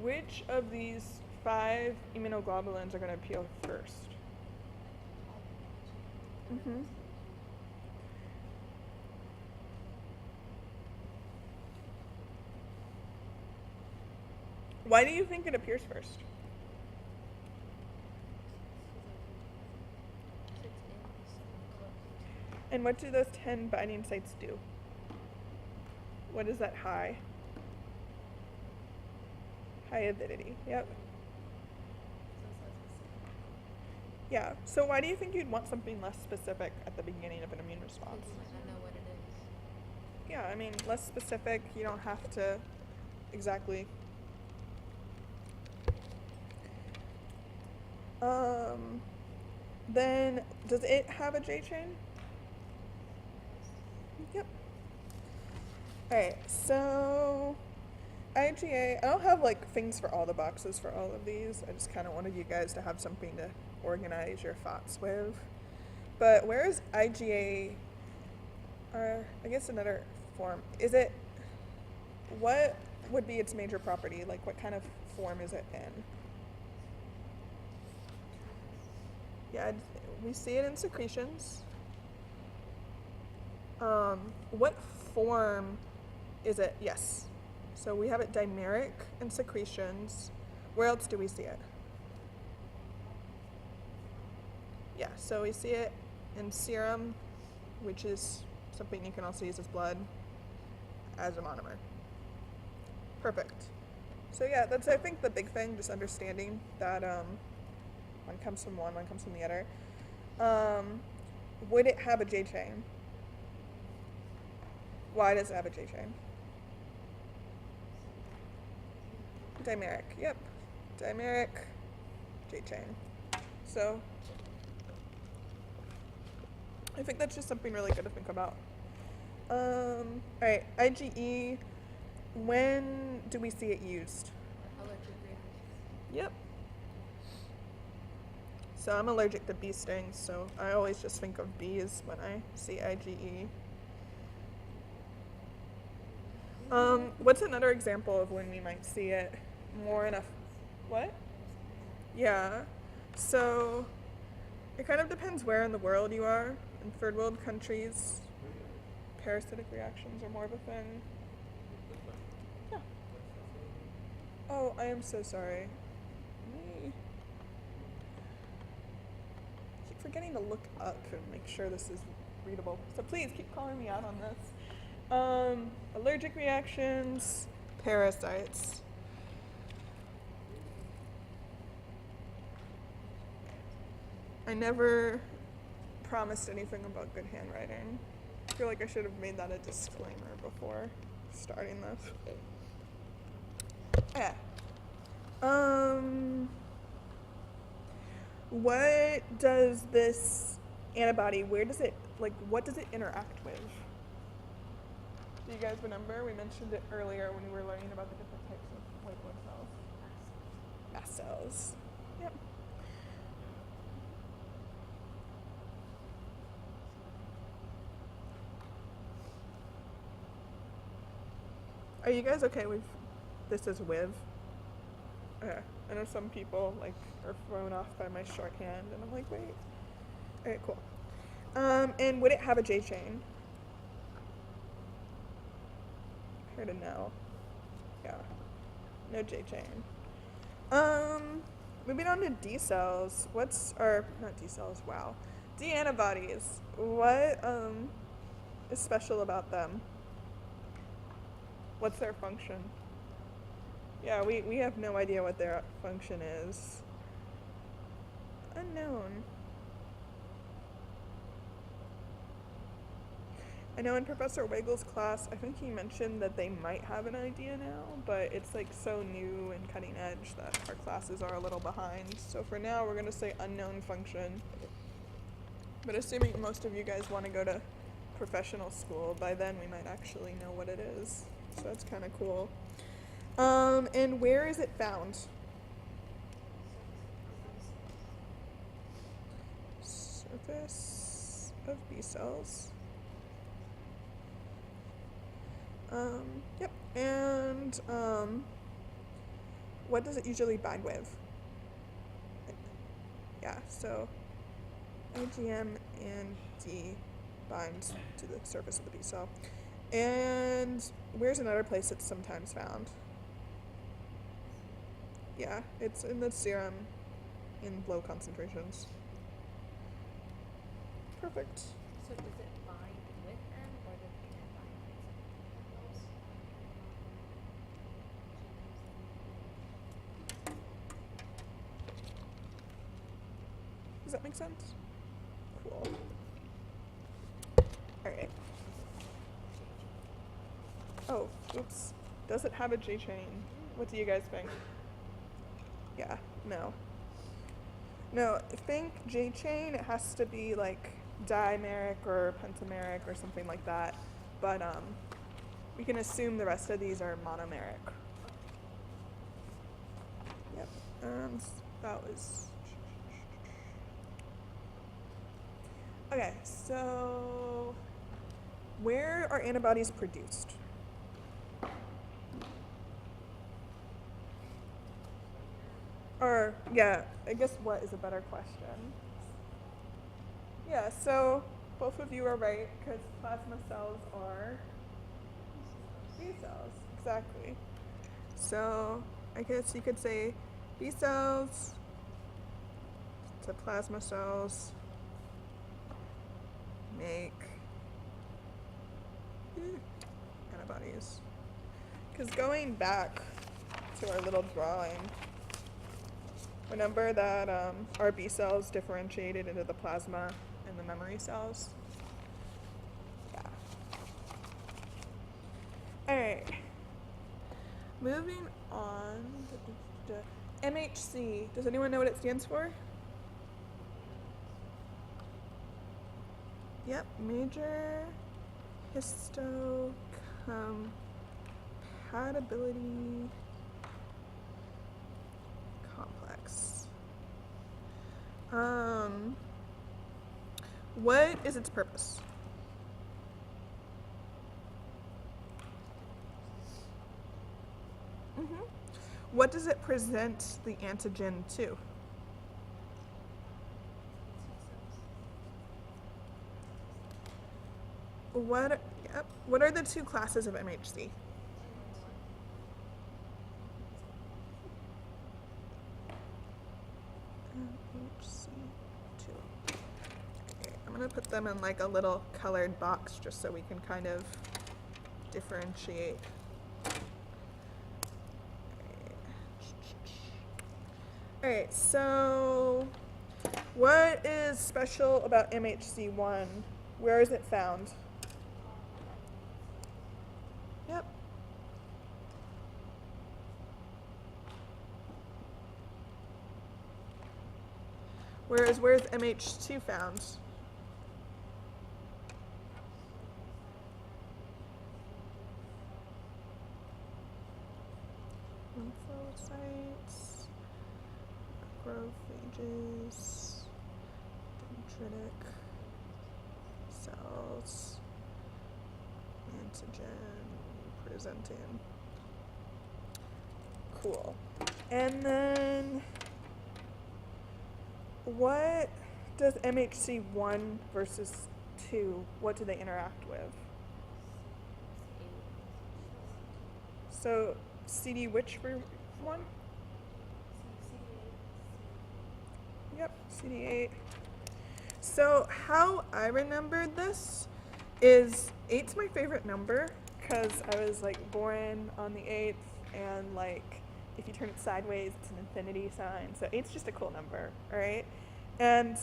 A: which of these 5 immunoglobulins are going to appeal first? Mm-hmm. Why do you think it appears first? And what do those 10 binding sites do? What is that high? High avidity, yep. Yeah, so why do you think you'd want something less specific at the beginning of an immune response?
C: You might not know what it is.
A: Yeah, I mean, less specific, you don't have to exactly. Then, does it have a J chain? Yep. Alright, so IgA, I don't have like things for all the boxes for all of these. I just kind of wanted you guys to have something to organize your thoughts with. But where is IgA, or I guess another form, is it, what would be its major property? Like what kind of form is it in? Yeah, we see it in secretions. What form is it? Yes. So we have it dimeric in secretions. Where else do we see it? Yeah, so we see it in serum, which is something you can also use as blood, as a monomer. Perfect. So yeah, that's I think the big thing, just understanding that one comes from one comes from the other. Would it have a J chain? Why does it have a J chain? Dimeric, yep. Dimeric, J chain. So I think that's just something really good to think about. Alright, IgE, when do we see it used?
C: Allergic reactions.
A: Yep. So I'm allergic to bee stings, so I always just think of bees when I see IgE. What's another example of when we might see it more in a what? Yeah. So it kind of depends where in the world you are. In third world countries, parasitic reactions are more of a thing. Yeah. Oh, I am so sorry. I keep forgetting to look up and make sure this is readable. So please keep calling me out on this. Allergic reactions, parasites. I never promised anything about good handwriting. I feel like I should have made that a disclaimer before starting this. Yeah. What does this antibody, what does it interact with? Do you guys remember? We mentioned it earlier when we were learning about the different types of white blood cells. Mast cells. Yep. Are you guys okay with this as with? Okay. I know some people like are thrown off by my shorthand, and I'm like, wait. Okay, cool. And would it have a J chain? Heard a no. Yeah. No J chain. Moving on to D cells. Not D cells, wow. D antibodies. What is special about them? What's their function? Yeah, we have no idea what their function is. Unknown. I know in Professor Weigel's class, I think he mentioned that they might have an idea now, but it's like so new and cutting edge that our classes are a little behind. So for now, we're going to say unknown function. But assuming most of you guys want to go to professional school, by then we might actually know what it is. So that's kind of cool. And where is it found? Surface of B cells. Yep. And what does it usually bind with? Yeah, so IgM and D binds to the surface of the B cell. And where's another place it's sometimes found? Yeah, it's in the serum in low concentrations. Perfect.
C: So does it bind with them or does it bind with them?
A: Does that make sense? Cool. Alright. Oh, oops. Does it have a J chain? What do you guys think? Yeah, no. No, think J chain, it has to be like dimeric or pentameric or something like that. But we can assume the rest of these are monomeric. Yep. And that was okay, so where are antibodies produced? Or, yeah, I guess what is a better question? Yeah, so both of you are right, because plasma cells are B cells. Exactly. So I guess you could say B cells to plasma cells make antibodies. Because going back to our little drawing, remember that our B cells differentiated into the plasma and the memory cells? Yeah. Alright. Moving on. MHC. Does anyone know what it stands for? Yep. Major histocompatibility complex. What is its purpose? What does it present the antigen to? What are the two classes of MHC? MHC2. Okay, I'm going to put them in like a little colored box just so we can kind of differentiate. Alright, so what is special about MHC1? Where is it found? Yep. Where's MH2 found? Lymphocytes, macrophages, dendritic cells, antigen presenting. Cool. And then what does MHC1 versus 2, what do they interact with? So CD which one? Yep, CD8. So how I remembered this is 8's my favorite number because I was like born on the 8th, and like if you turn it sideways it's an infinity sign. So 8's just a cool number, all right? And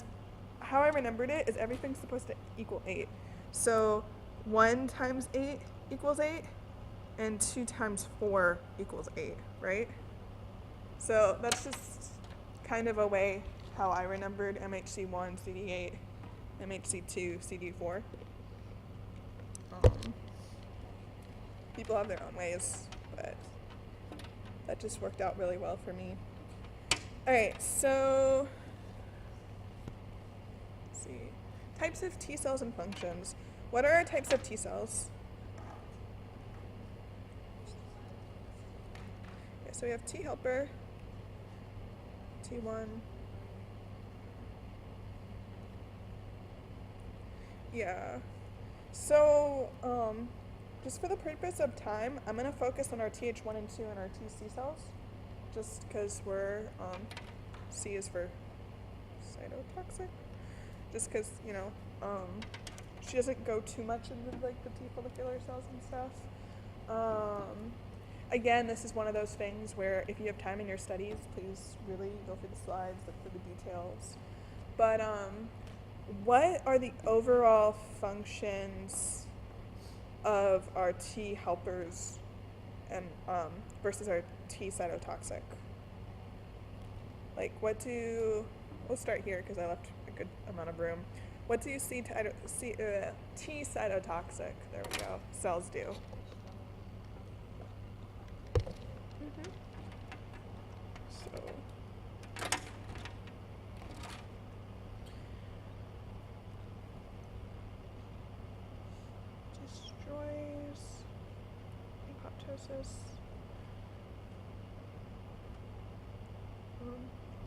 A: how I remembered it is everything's supposed to equal 8. So 1 times 8 equals 8, and 2 times 4 equals 8, right? So that's just kind of a way how I remembered MHC1, CD8, MHC2, CD4. People have their own ways, but that just worked out really well for me. All right, so let's see. Types of T cells and functions. What are our types of T cells? Okay, so we have T helper, T1. Yeah. So, just for the purpose of time, I'm going to focus on our Th1 and 2 and our TC cells, just because we're, C is for cytotoxic, just because, she doesn't go too much into, like, the T follicular cells and stuff. Again, this is one of those things where if you have time in your studies, please really go through the slides, look for the details. But, what are the overall functions of our T helpers and versus our T cytotoxic? Like, we'll start here because I left a good amount of room. What do you see T cytotoxic, there we go, cells do? So destroys apoptosis,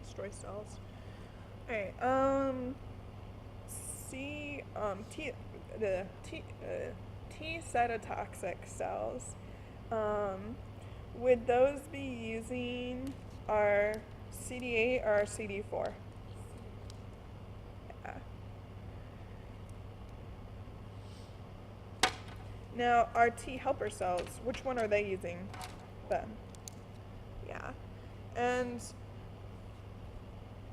A: destroy cells. Alright, T cytotoxic cells, would those be using our CD8 or our CD4? Yeah. Now, our T helper cells, which one are they using then? Yeah. And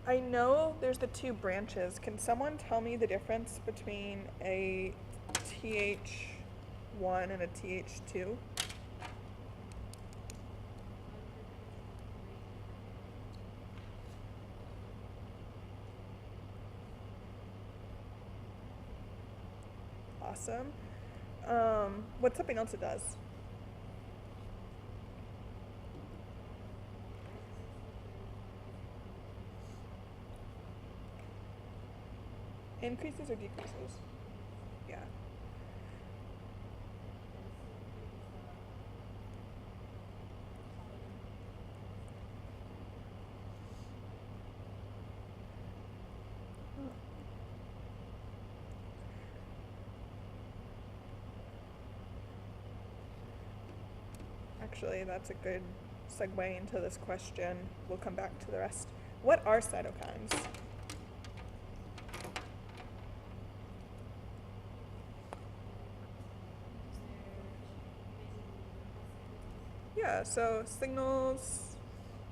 A: I know there's the 2 branches. Can someone tell me the difference between a Th1 and a Th2? Awesome. What's something else it does? Increases or decreases? Yeah. Actually, that's a good segue into this question. We'll come back to the rest. What are cytokines? Yeah, so signals,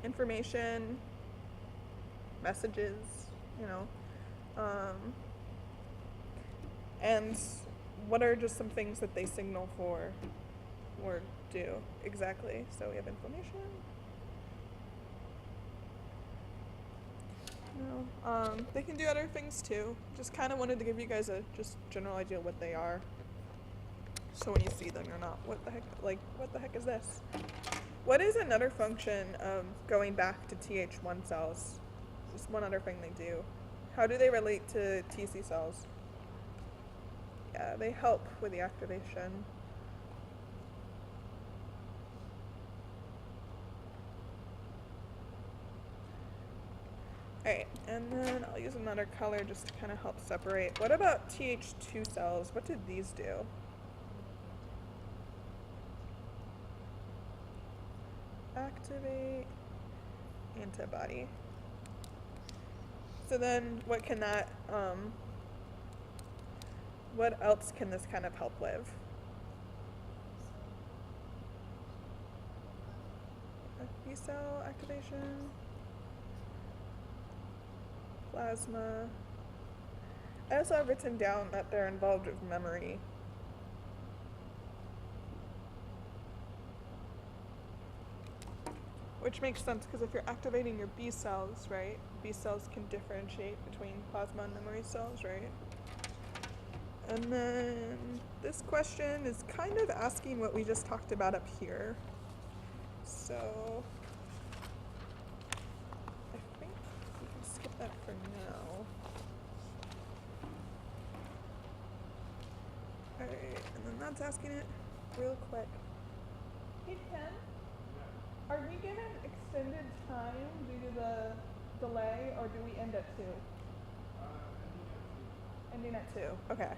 A: information, messages, and what are just some things that they signal for or do exactly? So we have inflammation. They can do other things too. Just kind of wanted to give you guys a just general idea what they are. So when you see them, you're not, what the heck is this? What is another function of going back to Th1 cells? Just one other thing they do. How do they relate to TC cells? Yeah, they help with the activation. Alright, and then I'll use another color just to kind of help separate. What about Th2 cells? What did these do? Activate antibody. So then what can that, what else can this kind of help with? B cell activation, plasma. I also have written down that they're involved with memory. Which makes sense because if you're activating your B cells, right? B cells can differentiate between plasma and memory cells, right? And then this question is kind of asking what we just talked about up here. So I think we can skip that for now. Alright, and then that's asking it real quick. Hey Ken, are we given extended time due to the delay, or do we end at 2? Ending at 2. Okay.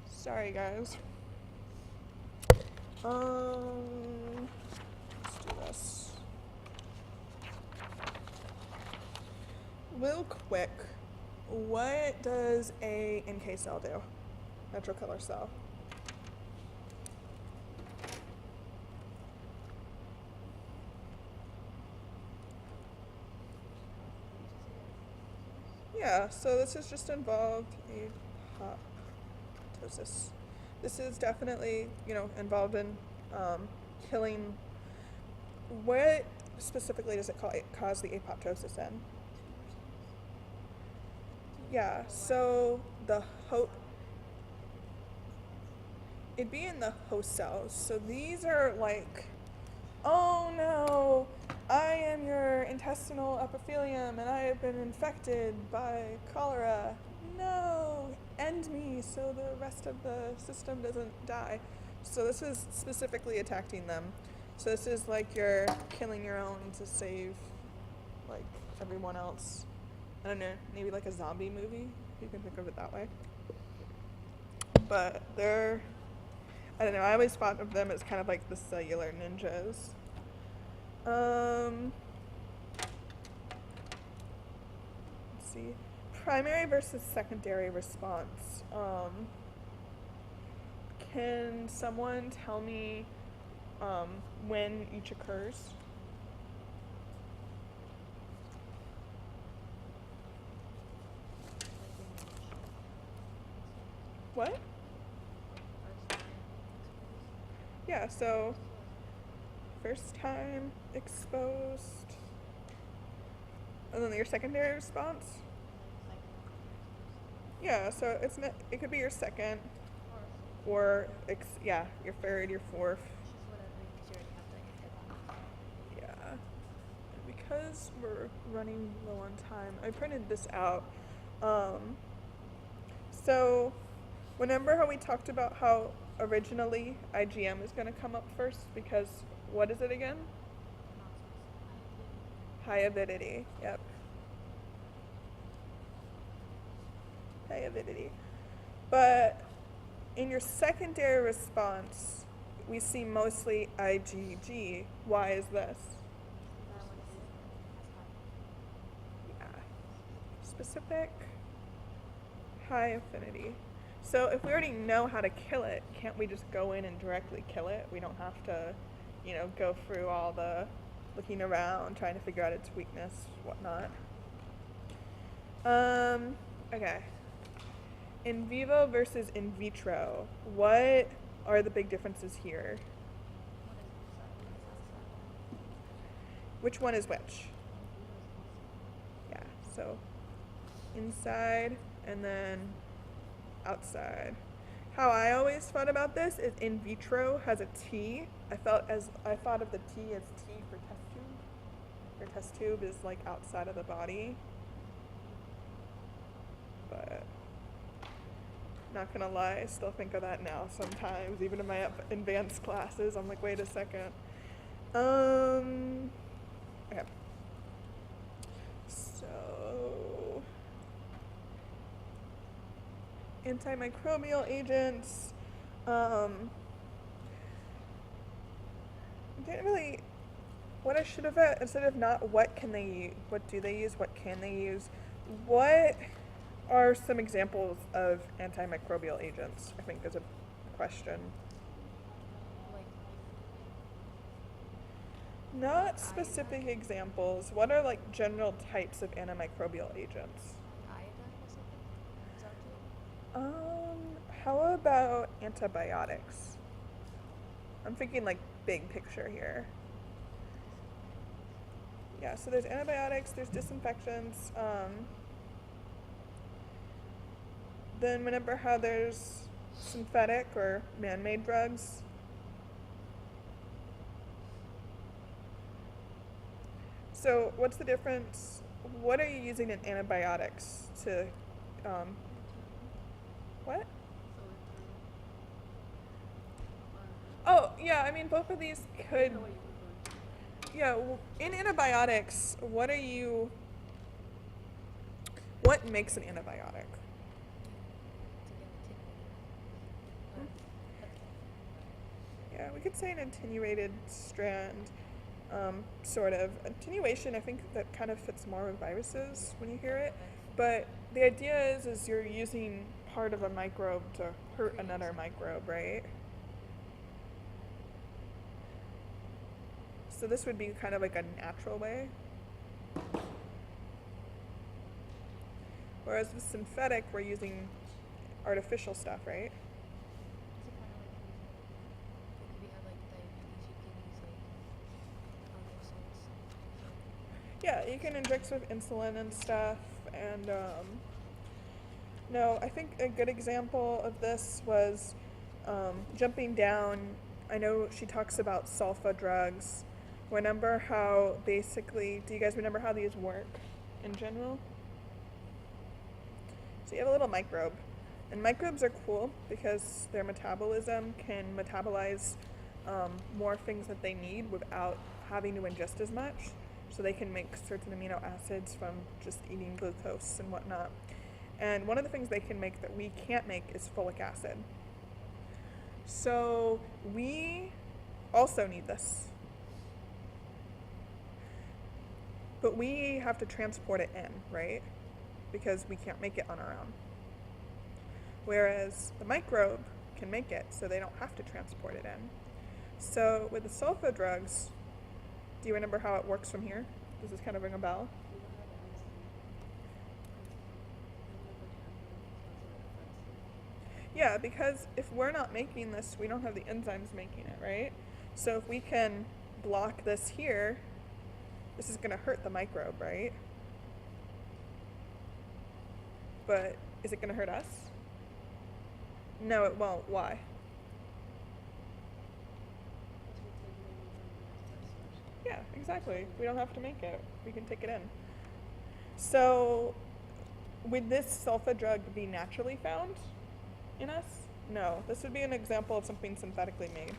A: Sorry guys. Let's do this. Real quick, what does a NK cell do? Natural killer cell. Yeah, so this is just involved apoptosis. This is definitely, involved in killing. What specifically does it cause the apoptosis in? Yeah, so it'd be in the host cells. So these are like, oh no, I am your intestinal epithelium and I have been infected by cholera. No, end me so the rest of the system doesn't die. So this is specifically attacking them. So this is like you're killing your own to save like everyone else. I don't know, maybe like a zombie movie, if you can think of it that way. But I don't know, I always thought of them as kind of like the cellular ninjas. Let's see. Primary versus secondary response. Can someone tell me when each occurs? What? Yeah, so first time exposed, and then your secondary response. Yeah, so it could be your second, or your third, your fourth. Yeah, and because we're running low on time, I printed this out. So remember how we talked about how originally IgM is going to come up first because what is it again? High avidity. Yep. High avidity. But in your secondary response, we see mostly IgG. Why is this? Yeah. Specific high affinity. So if we already know how to kill it, can't we just go in and directly kill it? We don't have to, go through all the looking around, trying to figure out its weakness, whatnot. Okay. In vivo versus in vitro, what are the big differences here? Which one is which? Yeah, so inside and then outside. How I always thought about this is in vitro has a T. I thought of the T as T for test tube. Your test tube is like outside of the body. But not gonna lie, I still think of that now sometimes, even in my advanced classes. I'm like, wait a second. Okay. So antimicrobial agents. I didn't really. What I should have instead of not what can they use, what do they use, what can they use, what are some examples of antimicrobial agents? I think is a question.
C: Like
A: Not specific examples. What are like general types of antimicrobial agents?
C: iodine or something? Is that it?
A: How about antibiotics? I'm thinking like big picture here. Yeah, so there's antibiotics, there's disinfectants. Then remember how there's synthetic or man-made drugs? So what's the difference? What are you using in antibiotics to, what? Oh, yeah, I mean, both of these could, yeah, in antibiotics, what makes an antibiotic? Yeah, we could say an attenuated strand, sort of. Attenuation, I think that kind of fits more with viruses when you hear it. But the idea is you're using part of a microbe to hurt another microbe, right? So this would be kind of like a natural way. Whereas with synthetic, we're using artificial stuff, right? Yeah, you can inject with insulin and stuff, and no, I think a good example of this was jumping down. I know she talks about sulfa drugs. Remember how basically, do you guys remember how these work in general? So you have a little microbe, and microbes are cool because their metabolism can metabolize more things that they need without having to ingest as much. So they can make certain amino acids from just eating glucose and whatnot. And one of the things they can make that we can't make is folic acid. So we also need this. But we have to transport it in, right? Because we can't make it on our own. Whereas the microbe can make it, so they don't have to transport it in. So with the sulfa drugs, do you remember how it works from here? Does this kind of ring a bell? Yeah, because if we're not making this, we don't have the enzymes making it, right? So if we can block this here, this is going to hurt the microbe, right? But is it going to hurt us? No, it won't. Why? Yeah, exactly. We don't have to make it. We can take it in. So, would this sulfa drug be naturally found in us? No. This would be an example of something synthetically made.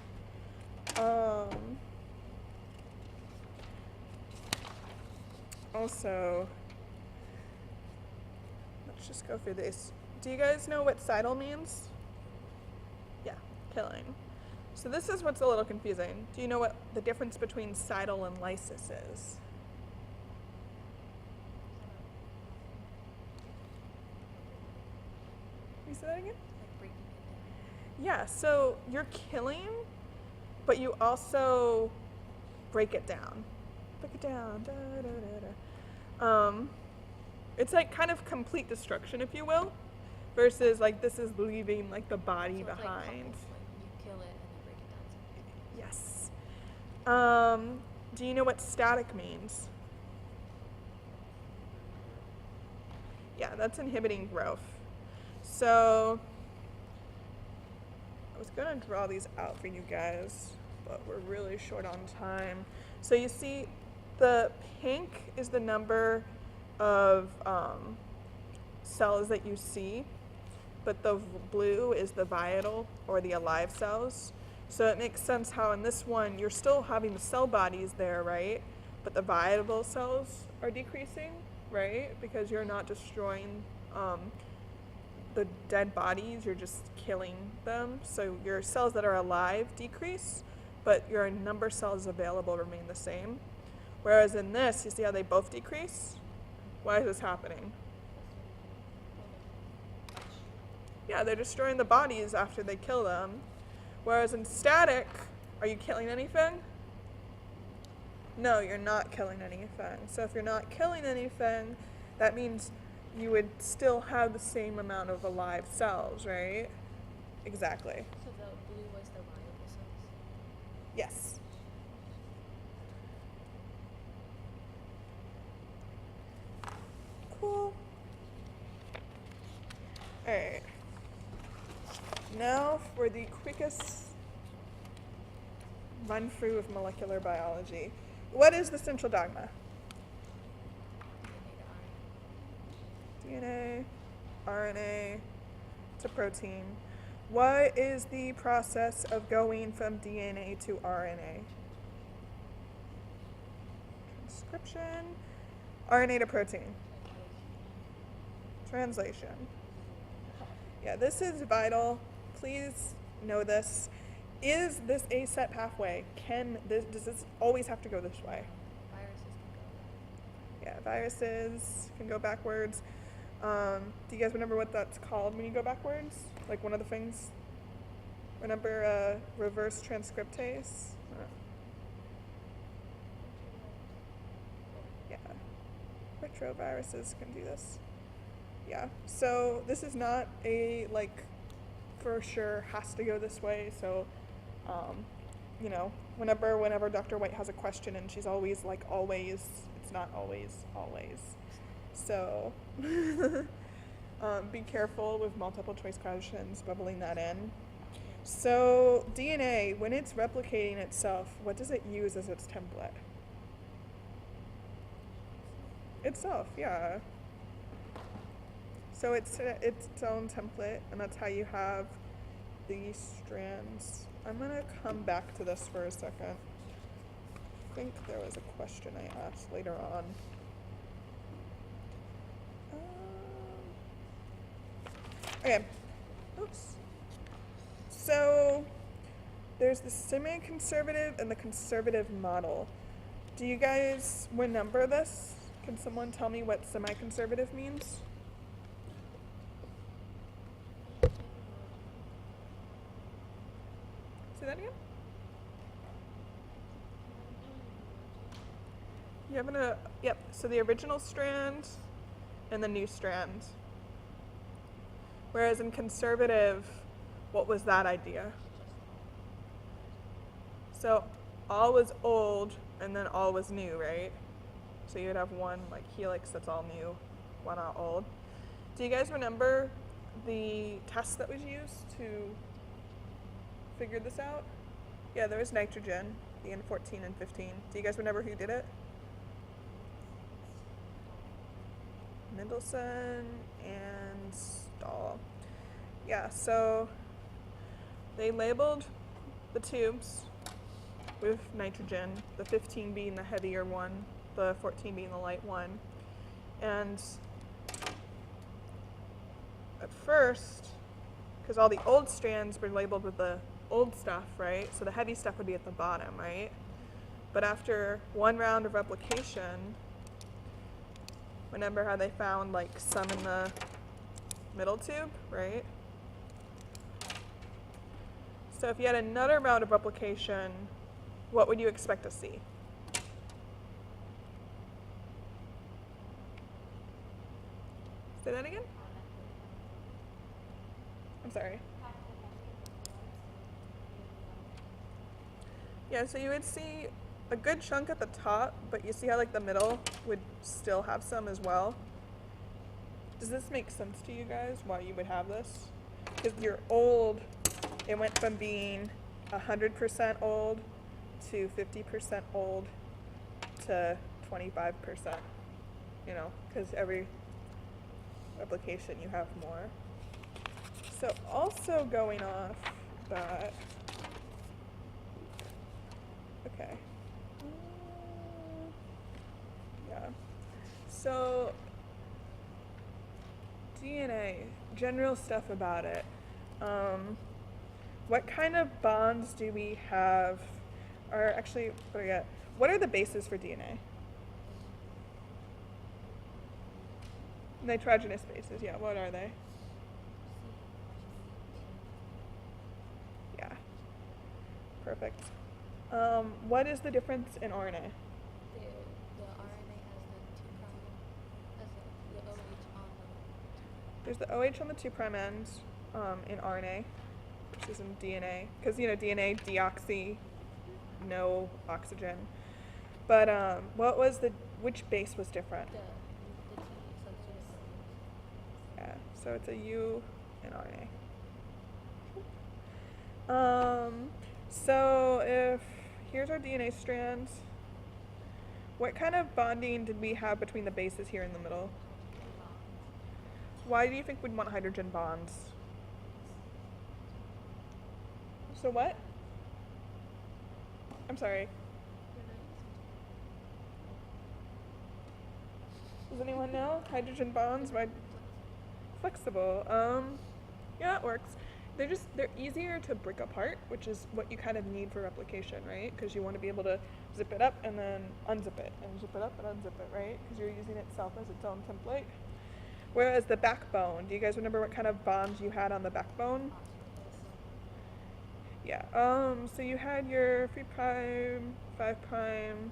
A: Also, let's just go through this. Do you guys know what cidal means? Yeah, killing. So this is what's a little confusing. Do you know what the difference between cidal and lysis is? Can you say that again?
C: Like breaking it down.
A: Yeah, so you're killing, but you also break it down. Break it down. Da, da, da, da. It's like kind of complete destruction, if you will, versus like this is leaving like the body
C: So it's
A: behind.
C: like couples, like you kill it and then break it down.
A: Yes. Do you know what static means? Yeah, that's inhibiting growth. So I was gonna draw these out for you guys, but we're really short on time. So you see the pink is the number of cells that you see, but the blue is the vital or the alive cells. So it makes sense how in this one you're still having the cell bodies there, right? But the viable cells are decreasing, right? Because you're not destroying the dead bodies, you're just killing them. So your cells that are alive decrease, but your number of cells available remain the same. Whereas in this, you see how they both decrease? Why is this happening? Yeah, they're destroying the bodies after they kill them. Whereas in static, are you killing anything? No, you're not killing anything. So if you're not killing anything, that means you would still have the same amount of alive cells, right? Exactly.
C: So the blue was the viable cells?
A: Yes. Cool. Alright. Now for the quickest run through of molecular biology. What is the central dogma? DNA, RNA, to protein. What is the process of going from DNA to RNA? Transcription. RNA to protein. Translation. Yeah, this is vital. Please know this. Is this a set pathway? Does this always have to go this way?
C: Viruses can go.
A: Yeah, viruses can go backwards. Do you guys remember what that's called when you go backwards? Like one of the things? Remember reverse transcriptase? Yeah. Retroviruses can do this. Yeah. So this is not a like for sure has to go this way. So you know, whenever Dr. White has a question and she's always like always, it's not always. So be careful with multiple choice questions, bubbling that in. So DNA, when it's replicating itself, what does it use as its template? Itself, yeah. So it's its own template, and that's how you have these strands. I'm gonna come back to this for a second. I think there was a question I asked later on. Okay. Oops. So there's the semi-conservative and the conservative model. Do you guys remember this? Can someone tell me what semi-conservative means? Say that again? You have yep, so the original strand and the new strand. Whereas in conservative, what was that idea? So all was old and then all was new, right? So you'd have one like helix that's all new, one all old. Do you guys remember the test that was used to figure this out? Yeah, there was nitrogen, the N14 and 15. Do you guys remember who did it? Mendelssohn and Stahl. Yeah, so they labeled the tubes with nitrogen, the 15 being the heavier one, the 14 being the light one. And at first, because all the old strands were labeled with the old stuff, right? So the heavy stuff would be at the bottom, right? But after one round of replication, remember how they found like some in the middle tube, right? So if you had another round of replication, what would you expect to see? Say that again? I'm sorry. Yeah, so you would see a good chunk at the top, but you see how like the middle would still have some as well? Does this make sense to you guys, why you would have this? Because your old, it went from being 100% old to 50% old to 25%, you know, because every replication you have more. So also going off that, okay. Yeah. So DNA, general stuff about it. What kind of bonds do we have? Or actually, forget. What are the bases for DNA? Nitrogenous bases, yeah, what are they? Yeah, perfect. What is the difference in RNA?
C: The RNA has the OH on the
A: There's the OH on the 2' end in RNA, which is in DNA, because DNA deoxy, no oxygen. But which base was different?
C: the T, so it's just
A: Yeah, so it's a U in RNA. So if here's our DNA strands, what kind of bonding did we have between the bases here in the middle? Why do you think we'd want hydrogen bonds? So what? I'm sorry. Does anyone know? Hydrogen bonds? Why? Flexible. Yeah, it works. They're easier to break apart, which is what you kind of need for replication, right? Because you want to be able to zip it up and then unzip it, and zip it up and unzip it, right? Because you're using itself as its own template. Whereas the backbone, do you guys remember what kind of bonds you had on the backbone? Yeah. So you had your 3', 5',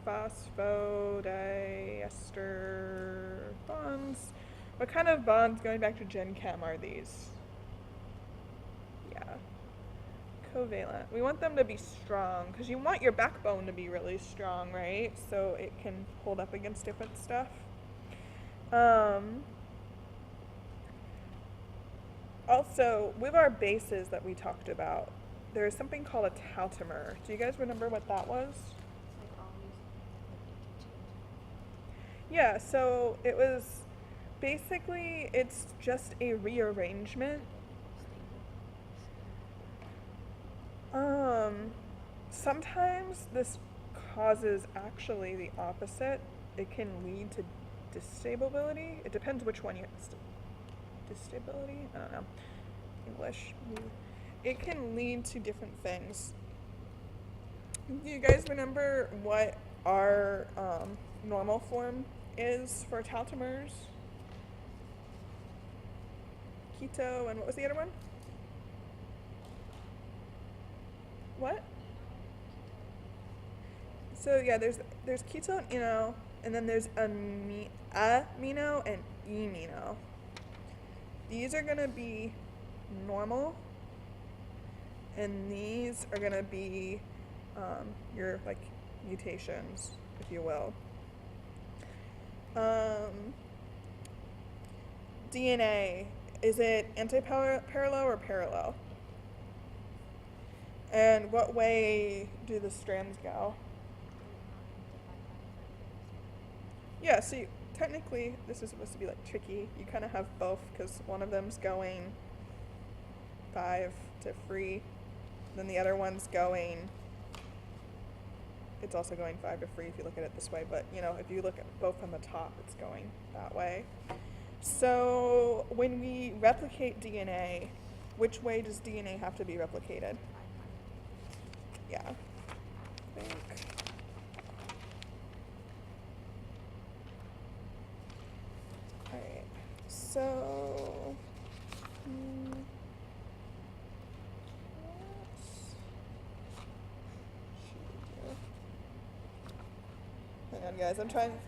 A: phosphodiester bonds. What kind of bonds, going back to Gen Chem, are these? Yeah. Covalent. We want them to be strong, because you want your backbone to be really strong, right? So it can hold up against different stuff. Also, with our bases that we talked about, there is something called a tautomer. Do you guys remember what that was?
C: like always
A: Yeah, so it was basically, it's just a rearrangement. Sometimes this causes actually the opposite. It can lead to distability. It depends which one you distability? I don't know. English. It can lead to different things. Do you guys remember what our normal form is for tautomers? Keto, and what was the other one? What? So yeah, there's keto and eno, and then there's amino and imino. These are gonna be normal, and these are gonna be your like mutations, if you will. DNA, is it anti-parallel or parallel? And what way do the strands go? Yeah, so technically, this is supposed to be like tricky. You kind of have both, because one of them's going 5 to free, then the other one's going, it's also going 5 to free if you look at it this way, but if you look at both on the top, it's going that way. So when we replicate DNA, which way does DNA have to be replicated? Yeah. I think. Alright, so hang on, guys, I'm trying.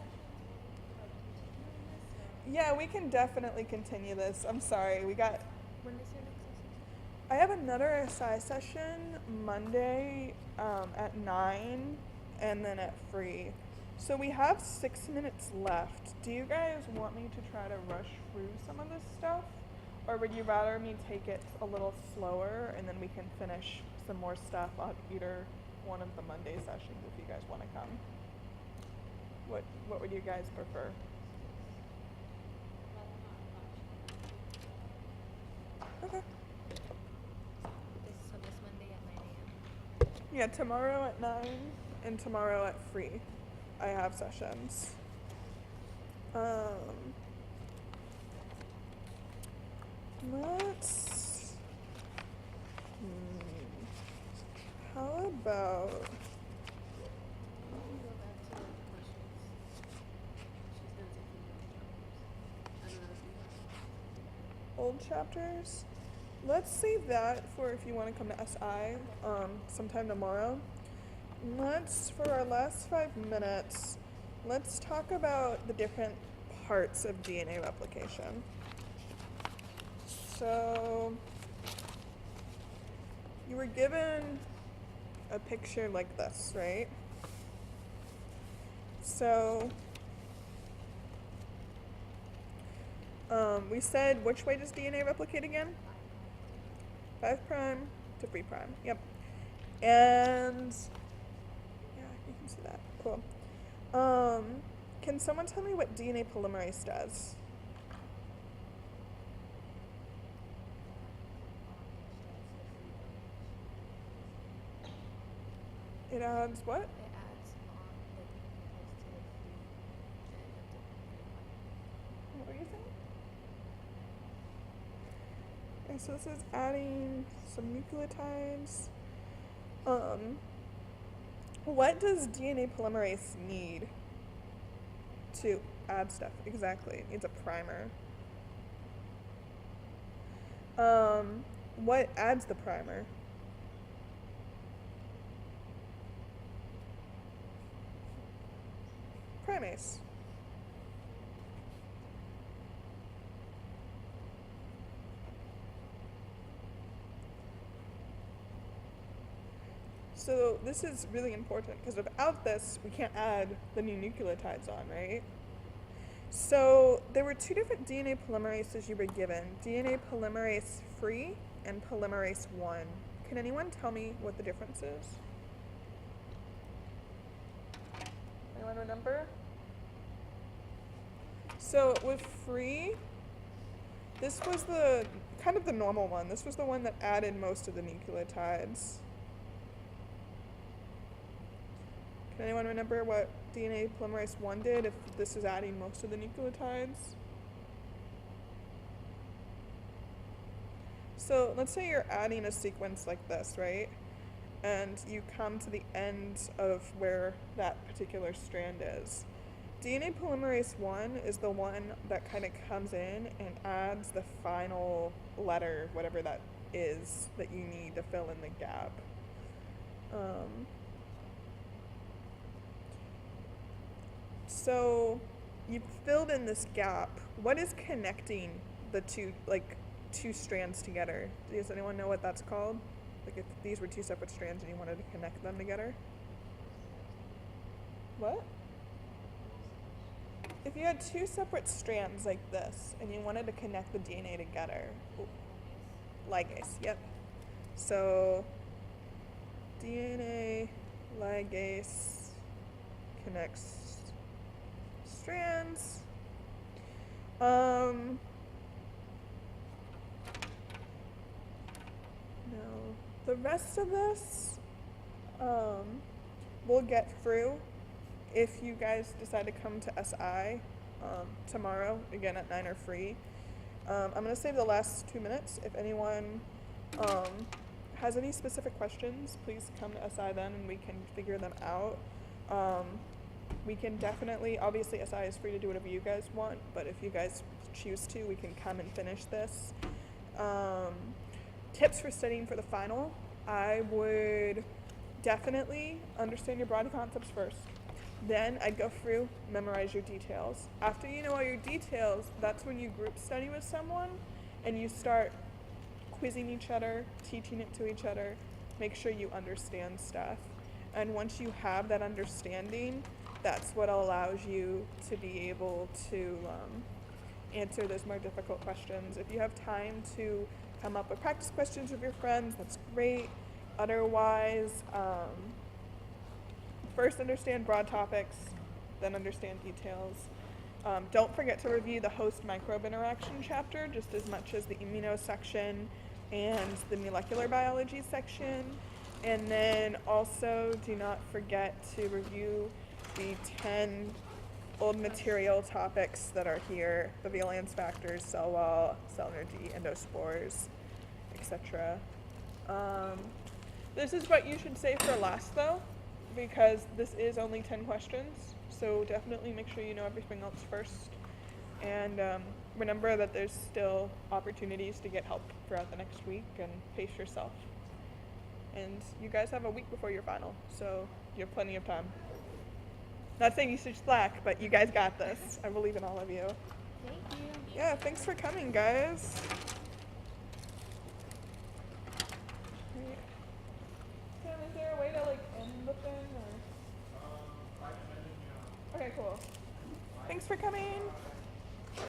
A: Yeah, we can definitely continue this. I'm sorry,
C: when is your next session?
A: I have another SI session Monday at 9 and then at free. So we have 6 minutes left. Do you guys want me to try to rush through some of this stuff? Or would you rather me take it a little slower and then we can finish some more stuff on either one of the Monday sessions if you guys want to come? What would you guys prefer? Okay.
C: This Monday at 9 a.m.
A: Yeah, tomorrow at 9 and tomorrow at free. I have sessions. let's. How about.
B: Let me go back to the questions. She's gonna take you more chapters. I don't know if you have.
A: Old chapters? Let's save that for if you want to come to SI sometime tomorrow. Let's, for our last 5 minutes, let's talk about the different parts of DNA replication. So, you were given a picture like this, right? So, we said, which way does DNA replicate again? 5' to 3'. Yep. And yeah, you can see that. Cool. Can someone tell me what DNA polymerase does? It adds what?
C: It adds on the nucleotide to the 3' and
A: What were you saying? Okay, so this is adding some nucleotides. What does DNA polymerase need to add stuff? Exactly, it needs a primer. What adds the primer? Primase. So this is really important because without this, we can't add the new nucleotides on, right? So there were 2 different DNA polymerases you were given, DNA polymerase free and polymerase 1. Can anyone tell me what the difference is? Anyone remember? So with free, this was the kind of the normal one. This was the one that added most of the nucleotides. Can anyone remember what DNA polymerase 1 did if this is adding most of the nucleotides? So let's say you're adding a sequence like this, right? And you come to the end of where that particular strand is. DNA polymerase 1 is the one that kind of comes in and adds the final letter, whatever that is, that you need to fill in the gap. So you filled in this gap. What is connecting the two strands together? Does anyone know what that's called? Like if these were 2 separate strands and you wanted to connect them together? What? If you had 2 separate strands like this and you wanted to connect the DNA together, ligase, yep. So DNA ligase connects strands. No. The rest of this we'll get through if you guys decide to come to SI tomorrow, again at 9 or free. I'm going to save the last 2 minutes. If anyone has any specific questions, please come to SI then and we can figure them out. We can definitely, obviously SI is free to do whatever you guys want, but if you guys choose to, we can come and finish this. Tips for studying for the final. I would definitely understand your broad concepts first. Then I'd go through, memorize your details. After you know all your details, that's when you group study with someone and you start quizzing each other, teaching it to each other, make sure you understand stuff. And once you have that understanding, that's what allows you to be able to answer those more difficult questions. If you have time to come up with practice questions with your friends, that's great. Otherwise, first understand broad topics, then understand details. Don't forget to review the host microbe interaction chapter just as much as the immuno section and the molecular biology section. And then also do not forget to review the 10 old material topics that are here, the valence factors, cell wall, cell energy, endospores, etc. This is what you should say for last though, because this is only 10 questions, so definitely make sure you know everything else first. And remember that there's still opportunities to get help throughout the next week, and pace yourself. And you guys have a week before your final, so you have plenty of time. Not saying you should slack, but you guys got this. I believe in all of you.
C: Thank you.
A: Yeah, thanks for coming, guys.